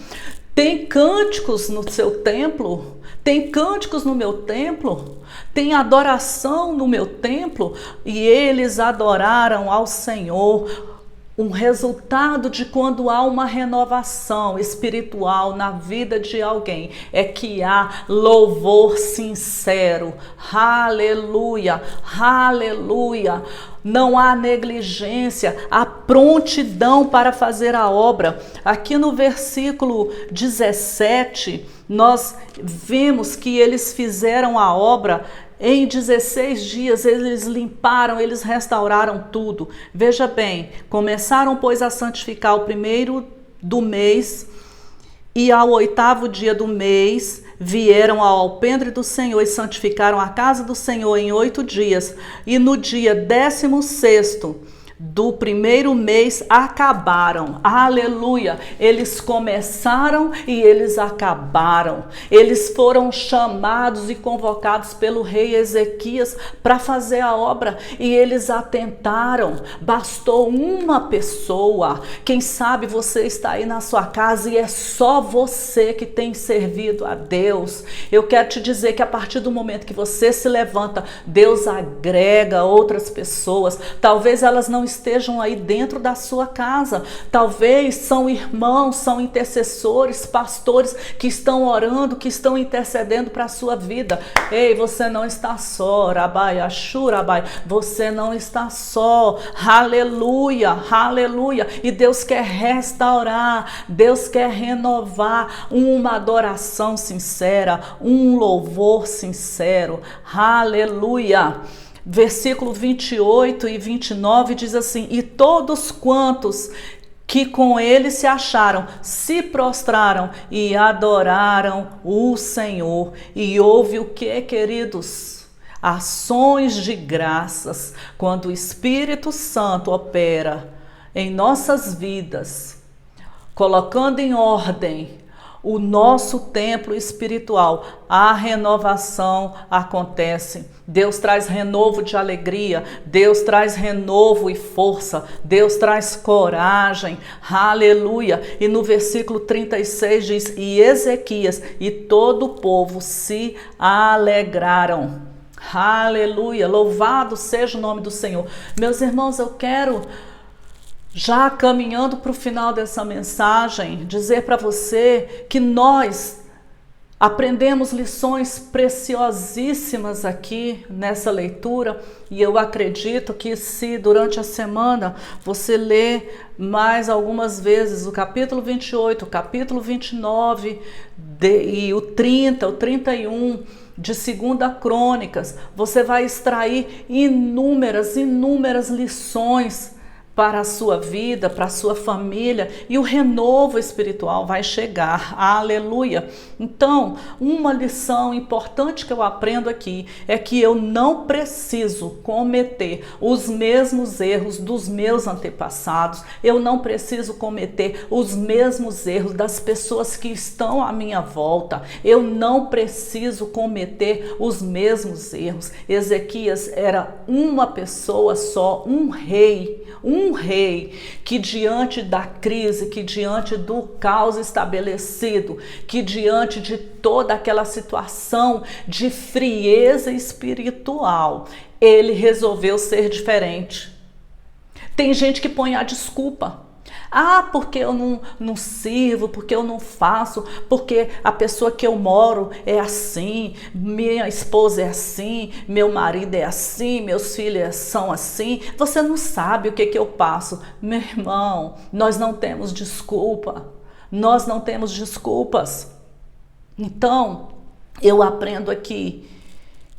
Tem cânticos no seu templo? Tem cânticos no meu templo? Tem adoração no meu templo? E eles adoraram ao Senhor. Um resultado de quando há uma renovação espiritual na vida de alguém é que há louvor sincero. Aleluia, aleluia. Não há negligência, há prontidão para fazer a obra. Aqui no versículo 17, nós vemos que eles fizeram a obra em 16 dias. Eles limparam, eles restauraram tudo. Veja bem, começaram, pois, a santificar o primeiro do mês, e ao 8º dia do mês vieram ao alpendre do Senhor e santificaram a casa do Senhor em 8 dias. E no dia 16º do primeiro mês acabaram. Aleluia! Eles começaram e eles acabaram. Eles foram chamados e convocados pelo rei Ezequias para fazer a obra e eles atentaram. Bastou uma pessoa. Quem sabe você está aí na sua casa e é só você que tem servido a Deus. Eu quero te dizer que a partir do momento que você se levanta, Deus agrega outras pessoas. Talvez elas não estejam aí dentro da sua casa. Talvez são irmãos, são intercessores, pastores que estão orando, que estão intercedendo para a sua vida. Ei, você não está só, Rabai, Ashurabai. Você não está só. Aleluia, aleluia. E Deus quer restaurar, Deus quer renovar uma adoração sincera, um louvor sincero. Aleluia. Versículo 28 e 29 diz assim: e todos quantos que com ele se acharam, se prostraram e adoraram o Senhor. E houve o que, queridos? Ações de graças. Quando o Espírito Santo opera em nossas vidas, colocando em ordem o nosso templo espiritual, a renovação acontece. Deus traz renovo de alegria, Deus traz renovo e força, Deus traz coragem, aleluia. E no versículo 36 diz: e Ezequias e todo o povo se alegraram. Aleluia, louvado seja o nome do Senhor. Meus irmãos, eu quero, já caminhando para o final dessa mensagem, dizer para você que nós aprendemos lições preciosíssimas aqui nessa leitura, e eu acredito que se durante a semana você ler mais algumas vezes o capítulo 28, o capítulo 29 e o 30, o 31 de 2 Crônicas, você vai extrair inúmeras lições para a sua vida, para a sua família, e o renovo espiritual vai chegar. Aleluia! Então, uma lição importante que eu aprendo aqui é que eu não preciso cometer os mesmos erros dos meus antepassados, eu não preciso cometer os mesmos erros das pessoas que estão à minha volta, eu não preciso cometer os mesmos erros. Ezequias era uma pessoa só, um rei que diante da crise, que diante do caos estabelecido, que diante de toda aquela situação de frieza espiritual, ele resolveu ser diferente. Tem gente que põe a desculpa. Ah, porque eu não sirvo, porque eu não faço, porque a pessoa que eu moro é assim, minha esposa é assim, meu marido é assim, meus filhos são assim. Você não sabe o que eu passo. Meu irmão, nós não temos desculpa. Nós não temos desculpas. Então, eu aprendo aqui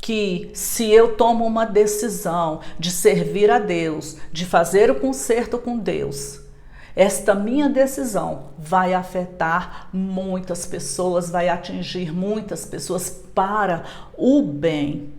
que se eu tomo uma decisão de servir a Deus, de fazer o concerto com Deus, esta minha decisão vai afetar muitas pessoas, vai atingir muitas pessoas para o bem.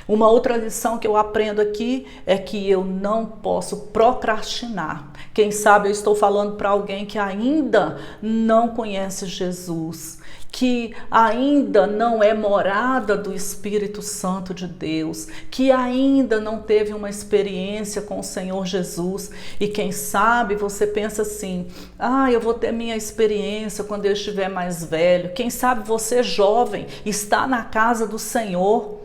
Uma outra lição que eu aprendo aqui é que eu não posso procrastinar. Quem sabe eu estou falando para alguém que ainda não conhece Jesus, que ainda não é morada do Espírito Santo de Deus, que ainda não teve uma experiência com o Senhor Jesus. E quem sabe você pensa assim: ah, eu vou ter minha experiência quando eu estiver mais velho. Quem sabe você, jovem, está na casa do Senhor,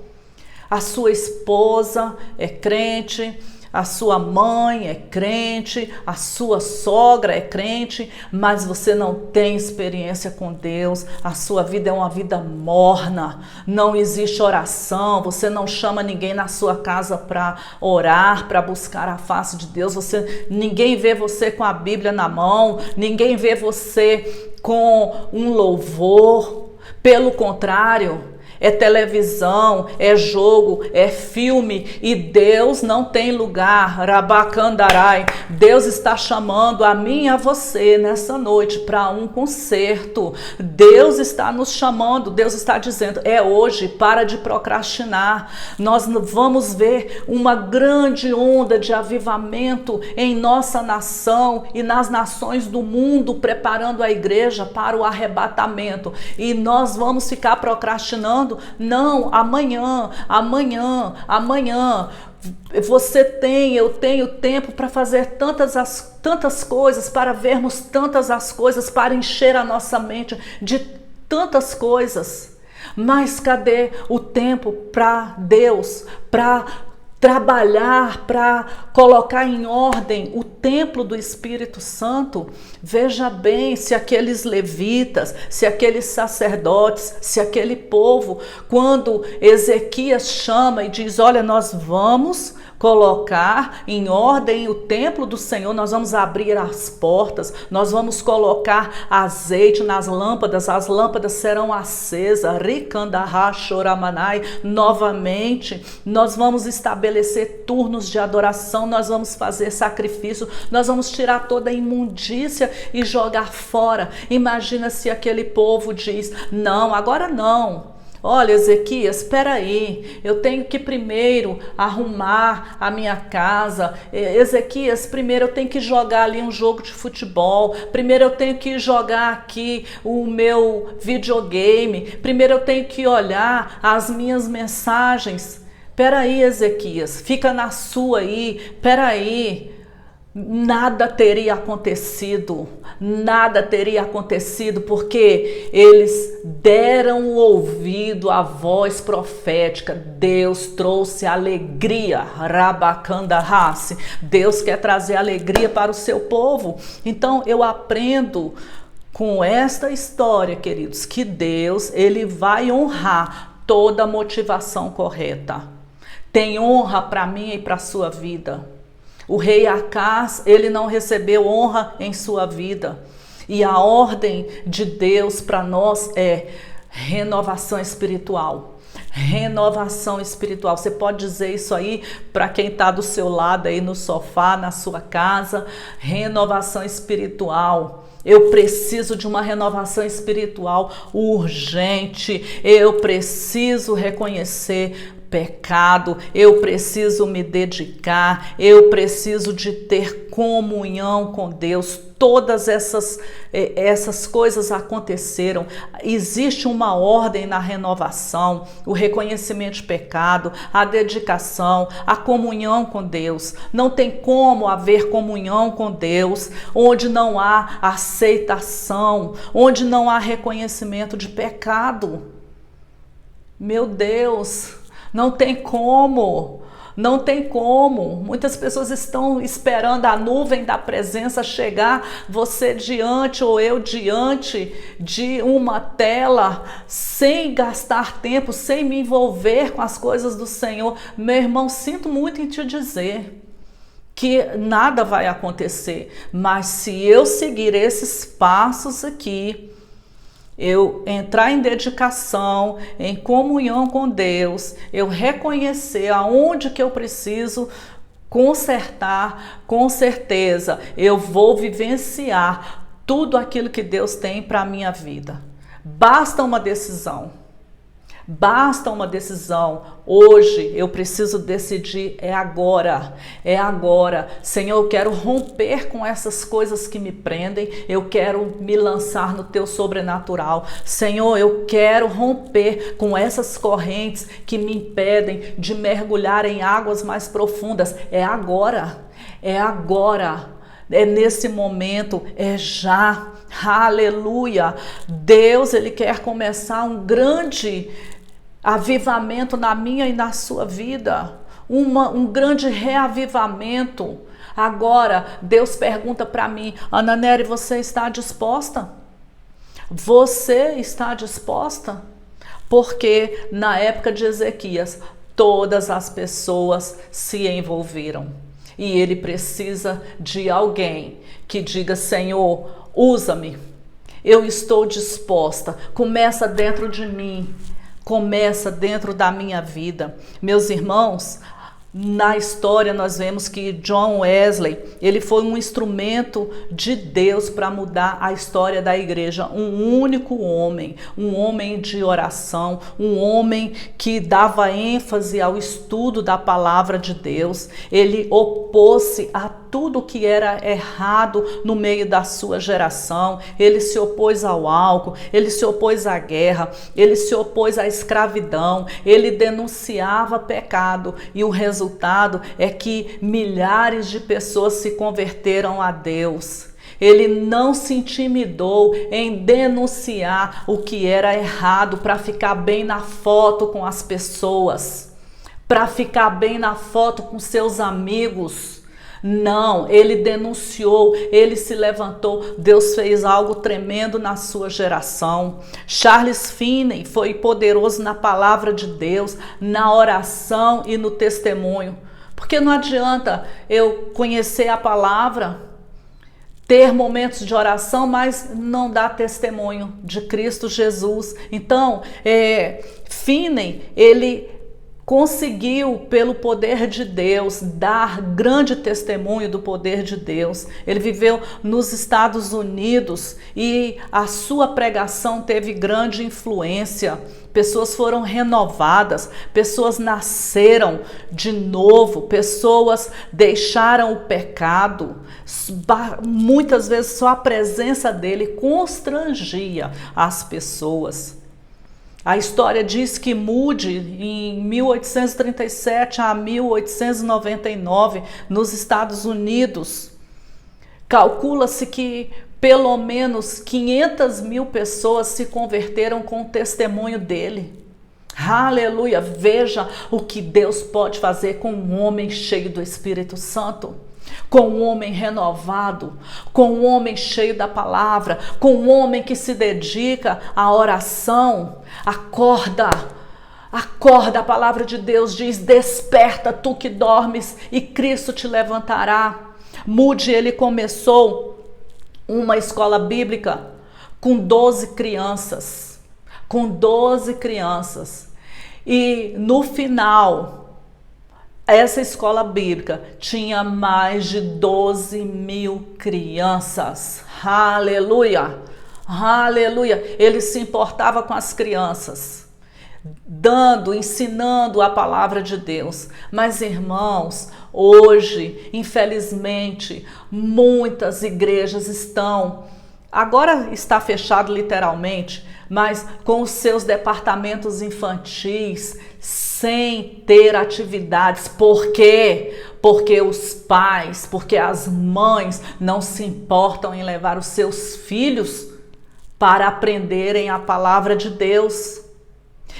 a sua esposa é crente, a sua mãe é crente, a sua sogra é crente, mas você não tem experiência com Deus, a sua vida é uma vida morna, não existe oração, você não chama ninguém na sua casa para orar, para buscar a face de Deus, ninguém vê você com a Bíblia na mão, ninguém vê você com um louvor. Pelo contrário, é televisão, é jogo, é filme, e Deus não tem lugar. Rabacandarai. Deus está chamando a mim e a você nessa noite para um concerto. Deus está nos chamando, Deus está dizendo, é hoje, para de procrastinar. Nós vamos ver uma grande onda de avivamento em nossa nação e nas nações do mundo, preparando a igreja para o arrebatamento. E nós vamos ficar procrastinando? Não, amanhã. Eu tenho tempo para fazer tantas coisas, para vermos tantas as coisas, para encher a nossa mente de tantas coisas. Mas cadê o tempo para Deus, para trabalhar, para colocar em ordem o templo do Espírito Santo? Veja bem, se aqueles levitas, se aqueles sacerdotes, se aquele povo, quando Ezequias chama e diz, olha, nós vamos colocar em ordem o templo do Senhor, nós vamos abrir as portas, nós vamos colocar azeite nas lâmpadas, as lâmpadas serão acesas, Rikandaha Shoramanai, novamente, nós vamos estabelecer turnos de adoração, nós vamos fazer sacrifício, nós vamos tirar toda a imundícia e jogar fora. Imagina se aquele povo diz, não, agora não. Olha, Ezequias, espera aí, eu tenho que primeiro arrumar a minha casa. Ezequias, primeiro eu tenho que jogar ali um jogo de futebol. Primeiro eu tenho que jogar aqui o meu videogame. Primeiro eu tenho que olhar as minhas mensagens. Espera aí, Ezequias, fica na sua aí, espera aí. Nada teria acontecido, porque eles deram o ouvido à voz profética. Deus trouxe alegria, Rabacandahase. Deus quer trazer alegria para o seu povo. Então eu aprendo com esta história, queridos, que Deus, ele vai honrar toda a motivação correta. Tem honra para mim e para a sua vida. O rei Acaz, ele não recebeu honra em sua vida. E a ordem de Deus para nós é renovação espiritual. Renovação espiritual. Você pode dizer isso aí para quem está do seu lado aí no sofá, na sua casa. Renovação espiritual. Eu preciso de uma renovação espiritual urgente. Eu preciso reconhecer pecado, eu preciso me dedicar, eu preciso de ter comunhão com Deus. Todas essas coisas aconteceram. Existe uma ordem na renovação, o reconhecimento de pecado, a dedicação, a comunhão com Deus. Não tem como haver comunhão com Deus onde não há aceitação, onde não há reconhecimento de pecado. Meu Deus! Não tem como. Muitas pessoas estão esperando a nuvem da presença chegar, você diante ou eu diante de uma tela, sem gastar tempo, sem me envolver com as coisas do Senhor. Meu irmão, sinto muito em te dizer que nada vai acontecer, mas se eu seguir esses passos aqui, eu entrar em dedicação, em comunhão com Deus, eu reconhecer aonde que eu preciso consertar, com certeza eu vou vivenciar tudo aquilo que Deus tem para a minha vida. Basta uma decisão. Basta uma decisão. Hoje eu preciso decidir, é agora. Senhor, eu quero romper com essas coisas que me prendem, eu quero me lançar no teu sobrenatural. Senhor, eu quero romper com essas correntes que me impedem de mergulhar em águas mais profundas. É agora. É nesse momento, é já. Aleluia. Deus, ele quer começar um grande avivamento na minha e na sua vida, um grande reavivamento. Agora, Deus pergunta para mim, Ana Nery, você está disposta? Você está disposta? Porque na época de Ezequias, todas as pessoas se envolveram. E ele precisa de alguém que diga, Senhor, usa-me. Eu estou disposta. Começa dentro de mim. começa dentro da minha vida. Meus irmãos, na história nós vemos que John Wesley, ele foi um instrumento de Deus para mudar a história da igreja. Um único homem, um homem de oração, um homem que dava ênfase ao estudo da palavra de Deus. Ele opôs-se a tudo que era errado no meio da sua geração. Ele se opôs ao álcool, ele se opôs à guerra, ele se opôs à escravidão, ele denunciava pecado, e o resultado é que milhares de pessoas se converteram a Deus. Ele não se intimidou em denunciar o que era errado para ficar bem na foto com as pessoas, para ficar bem na foto com seus amigos. Não, ele denunciou, ele se levantou. Deus fez algo tremendo na sua geração. Charles Finney foi poderoso na palavra de Deus, na oração e no testemunho. Porque não adianta eu conhecer a palavra, ter momentos de oração, mas não dar testemunho de Cristo Jesus. Então, Finney, ele conseguiu, pelo poder de Deus, dar grande testemunho do poder de Deus. Ele viveu nos Estados Unidos e a sua pregação teve grande influência. Pessoas foram renovadas, pessoas nasceram de novo, pessoas deixaram o pecado. Muitas vezes só a presença dele constrangia as pessoas. A história diz que Moody, em 1837 a 1899, nos Estados Unidos, calcula-se que pelo menos 500 mil pessoas se converteram com o testemunho dele. Aleluia! Veja o que Deus pode fazer com um homem cheio do Espírito Santo, com um homem renovado, com um homem cheio da palavra, com um homem que se dedica à oração. Acorda, acorda, a palavra de Deus diz: desperta tu que dormes e Cristo te levantará. Moody, ele começou uma escola bíblica com 12 crianças, e no final essa escola bíblica tinha mais de 12 mil crianças. Aleluia! Aleluia! Ele se importava com as crianças, ensinando a palavra de Deus. Mas, irmãos, hoje, infelizmente, muitas igrejas agora está fechado literalmente, mas com os seus departamentos infantis, sem ter atividades. Por quê? Porque os pais, porque as mães não se importam em levar os seus filhos para aprenderem a palavra de Deus.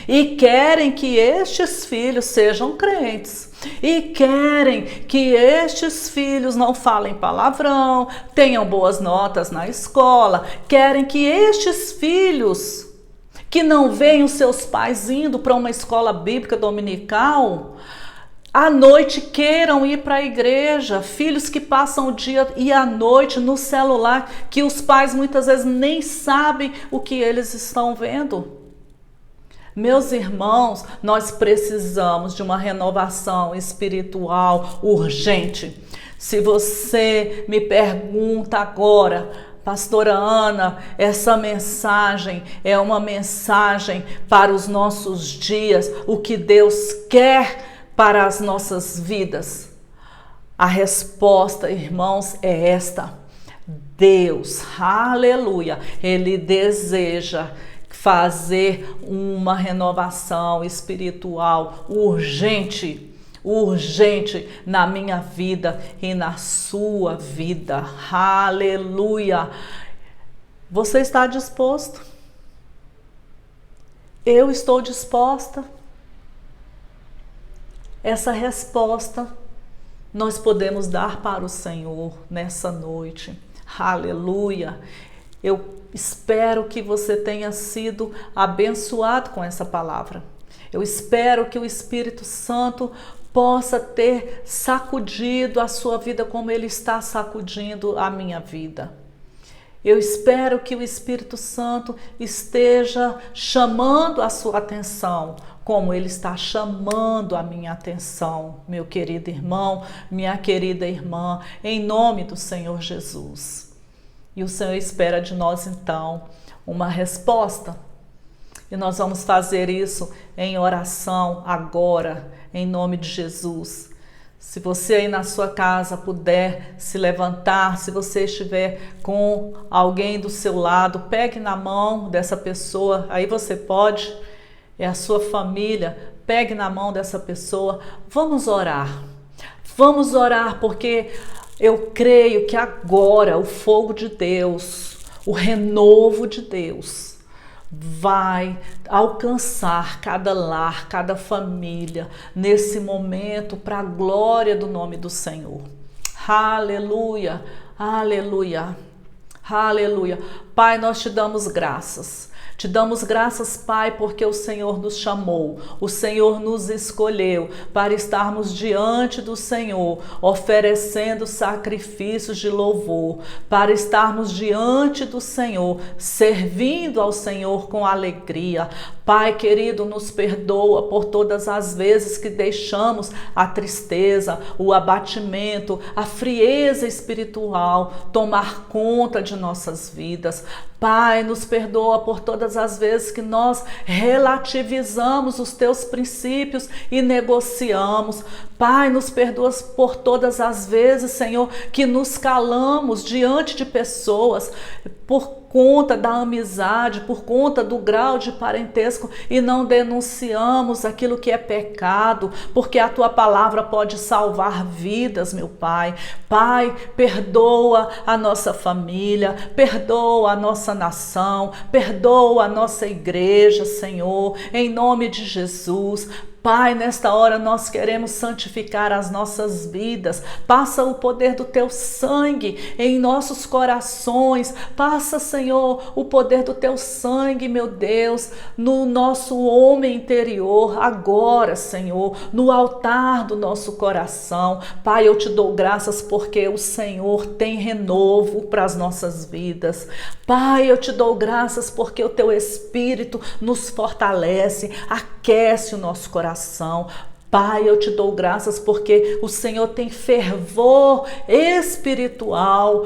E querem que estes filhos sejam crentes. E querem que estes filhos não falem palavrão, tenham boas notas na escola. Querem que estes filhos que não veem os seus pais indo para uma escola bíblica dominical, à noite queiram ir para a igreja. Filhos que passam o dia e a noite no celular, que os pais muitas vezes nem sabem o que eles estão vendo. Meus irmãos, nós precisamos de uma renovação espiritual urgente. Se você me pergunta agora: Pastora Ana, essa mensagem é uma mensagem para os nossos dias, o que Deus quer para as nossas vidas? A resposta, irmãos, é esta: Deus, aleluia, Ele deseja fazer uma renovação espiritual urgente na minha vida e na sua vida. Aleluia! Você está disposto? Eu estou disposta. Essa resposta nós podemos dar para o Senhor nessa noite. Aleluia! Eu espero que você tenha sido abençoado com essa palavra. Eu espero que o Espírito Santo possa ter sacudido a sua vida como Ele está sacudindo a minha vida. Eu espero que o Espírito Santo esteja chamando a sua atenção, como ele está chamando a minha atenção, meu querido irmão, minha querida irmã, em nome do Senhor Jesus. E o Senhor espera de nós, então, uma resposta. E nós vamos fazer isso em oração agora, em nome de Jesus. Se você aí na sua casa puder se levantar, se você estiver com alguém do seu lado, pegue na mão dessa pessoa, aí você pode, é a sua família, pegue na mão dessa pessoa, vamos orar. Vamos orar porque eu creio que agora o fogo de Deus, o renovo de Deus, vai alcançar cada lar, cada família nesse momento para a glória do nome do Senhor. Aleluia, aleluia, aleluia. Pai, nós te damos graças. Te damos graças, Pai, porque o Senhor nos chamou, o Senhor nos escolheu para estarmos diante do Senhor, oferecendo sacrifícios de louvor, para estarmos diante do Senhor, servindo ao Senhor com alegria. Pai querido, nos perdoa por todas as vezes que deixamos a tristeza, o abatimento, a frieza espiritual tomar conta de nossas vidas. Pai, nos perdoa por todas as vezes que nós relativizamos os teus princípios e negociamos. Pai, nos perdoa por todas as vezes, Senhor, que nos calamos diante de pessoas por conta da amizade, por conta do grau de parentesco e não denunciamos aquilo que é pecado, porque a tua palavra pode salvar vidas, meu Pai. Pai, perdoa a nossa família, perdoa a nossa nação, perdoa a nossa igreja, Senhor, em nome de Jesus. Pai, nesta hora nós queremos santificar as nossas vidas. Passa o poder do teu sangue em nossos corações. Passa, Senhor, o poder do teu sangue, meu Deus, no nosso homem interior, agora, Senhor, no altar do nosso coração. Pai, eu te dou graças porque o Senhor tem renovo para as nossas vidas. Pai, eu te dou graças porque o teu Espírito nos fortalece, aquece o nosso coração. Pai, eu te dou graças porque o Senhor tem fervor espiritual.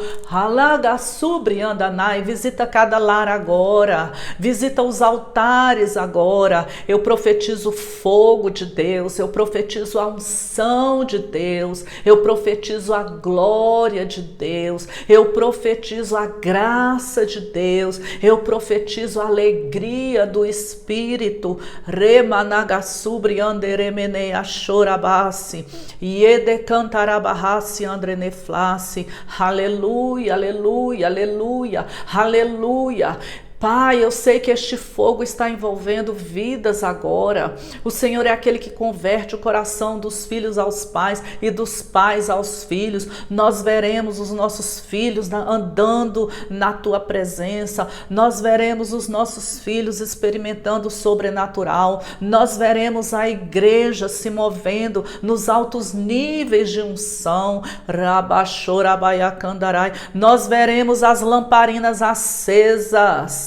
Visita cada lar agora, visita os altares agora. Eu profetizo o fogo de Deus, eu profetizo a unção de Deus, eu profetizo a glória de Deus, eu profetizo a graça de Deus, eu profetizo a alegria do Espírito. Remanagassubri anderemenei Achorabassi, Iede Cantarabahassi Andreneflassi, aleluia, aleluia, aleluia, aleluia. Pai, eu sei que este fogo está envolvendo vidas agora. O Senhor é aquele que converte o coração dos filhos aos pais e dos pais aos filhos. Nós veremos os nossos filhos andando na tua presença. Nós veremos os nossos filhos experimentando o sobrenatural. Nós veremos a igreja se movendo nos altos níveis de unção. Rabachorabaiacandarai. Nós veremos as lamparinas acesas.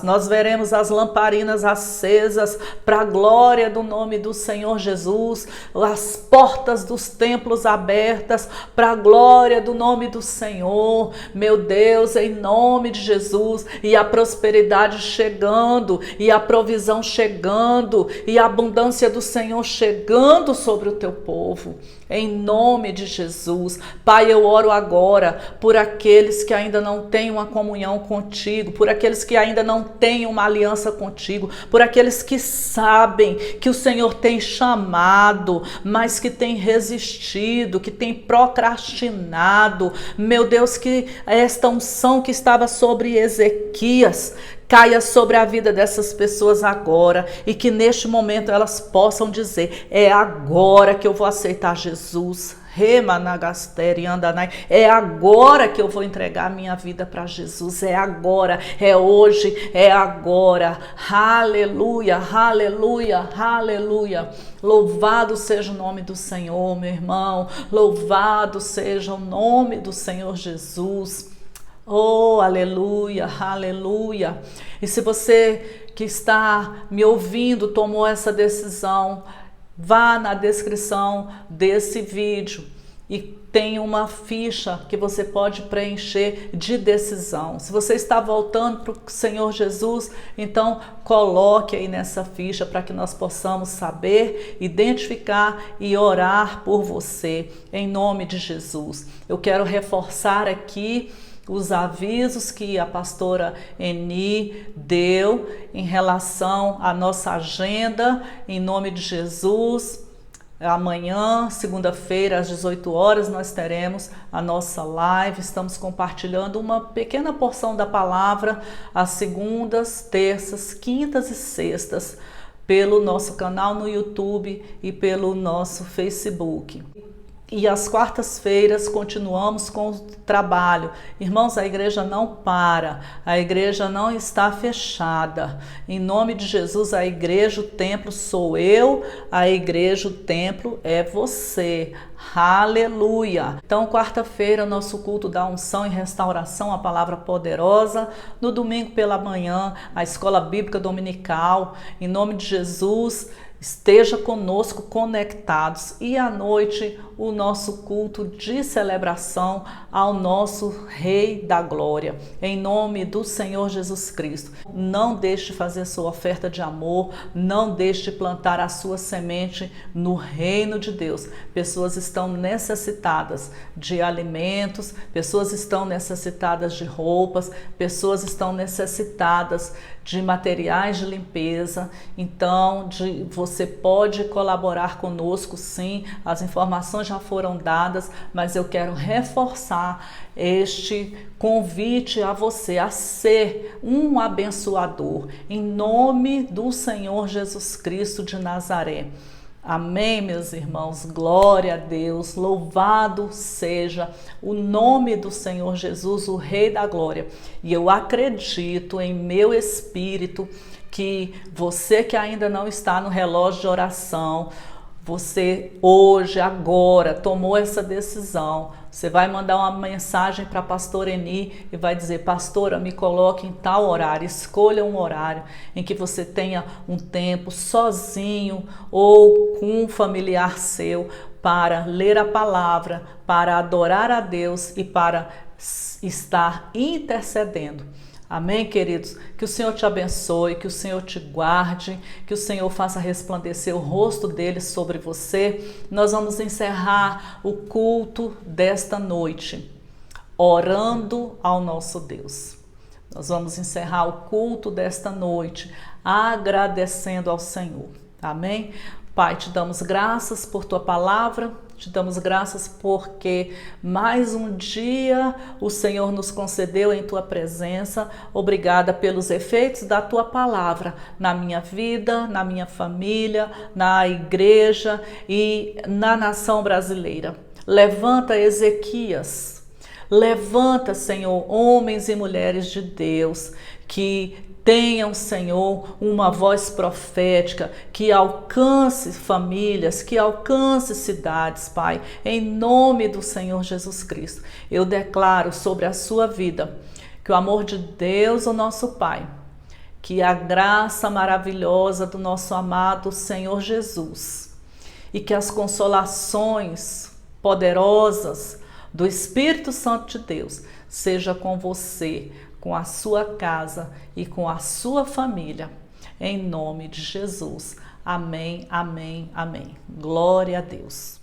Nós veremos as lamparinas acesas para a glória do nome do Senhor Jesus, as portas dos templos abertas para a glória do nome do Senhor, meu Deus, em nome de Jesus, e a prosperidade chegando, e a provisão chegando, e a abundância do Senhor chegando sobre o teu povo. Em nome de Jesus. Pai, eu oro agora por aqueles que ainda não têm uma comunhão contigo, por aqueles que ainda não têm uma aliança contigo, por aqueles que sabem que o Senhor tem chamado, mas que tem resistido, que tem procrastinado. Meu Deus, que esta unção que estava sobre Ezequias caia sobre a vida dessas pessoas agora e que neste momento elas possam dizer: é agora que eu vou aceitar Jesus. Remanagasteri andanai. É agora que eu vou entregar a minha vida para Jesus. É agora, é hoje, é agora. Aleluia, aleluia, aleluia. Louvado seja o nome do Senhor, meu irmão. Louvado seja o nome do Senhor Jesus. Oh, aleluia, aleluia. E se você que está me ouvindo tomou essa decisão, vá na descrição desse vídeo e tem uma ficha que você pode preencher de decisão. Se você está voltando para o Senhor Jesus, então coloque aí nessa ficha para que nós possamos saber, identificar e orar por você, em nome de Jesus. Eu quero reforçar aqui os avisos que a pastora Eni deu em relação à nossa agenda, em nome de Jesus. Amanhã, segunda-feira, às 18 horas, nós teremos a nossa live. Estamos compartilhando uma pequena porção da palavra às segundas, terças, quintas e sextas, pelo nosso canal no YouTube e pelo nosso Facebook. E às quartas-feiras continuamos com o trabalho. Irmãos, a igreja não para, a igreja não está fechada. Em nome de Jesus, a igreja, o templo sou eu, a igreja, o templo é você. Aleluia! Então, quarta-feira, nosso culto da unção e restauração, a palavra poderosa. No domingo pela manhã, a escola bíblica dominical. Em nome de Jesus, esteja conosco conectados. E à noite, o nosso culto de celebração ao nosso Rei da Glória. Em nome do Senhor Jesus Cristo. Não deixe de fazer sua oferta de amor, não deixe de plantar a sua semente no reino de Deus. Pessoas estão necessitadas de alimentos, pessoas estão necessitadas de roupas, pessoas estão necessitadas de materiais de limpeza. Então, você pode colaborar conosco, sim, as informações já foram dadas, mas eu quero reforçar este convite a você a ser um abençoador, em nome do Senhor Jesus Cristo de Nazaré. Amém, meus irmãos, glória a Deus, louvado seja o nome do Senhor Jesus, o Rei da Glória. E eu acredito em meu espírito que você que ainda não está no relógio de oração, você hoje, agora, tomou essa decisão. Você vai mandar uma mensagem para a pastora Eni e vai dizer: pastora, me coloque em tal horário. Escolha um horário em que você tenha um tempo sozinho ou com um familiar seu para ler a palavra, para adorar a Deus e para estar intercedendo. Amém, queridos? Que o Senhor te abençoe, que o Senhor te guarde, que o Senhor faça resplandecer o rosto dele sobre você. Nós vamos encerrar o culto desta noite, orando ao nosso Deus. Nós vamos encerrar o culto desta noite, agradecendo ao Senhor. Amém? Pai, te damos graças por tua palavra, te damos graças porque mais um dia o Senhor nos concedeu em tua presença. Obrigada pelos efeitos da tua palavra na minha vida, na minha família, na igreja e na nação brasileira. Levanta Ezequias, levanta, Senhor, homens e mulheres de Deus que tenham, Senhor, uma voz profética que alcance famílias, que alcance cidades, Pai, em nome do Senhor Jesus Cristo. Eu declaro sobre a sua vida que o amor de Deus, o nosso Pai, que a graça maravilhosa do nosso amado Senhor Jesus e que as consolações poderosas do Espírito Santo de Deus seja com você, com a sua casa e com a sua família, em nome de Jesus. Amém, amém, amém. Glória a Deus.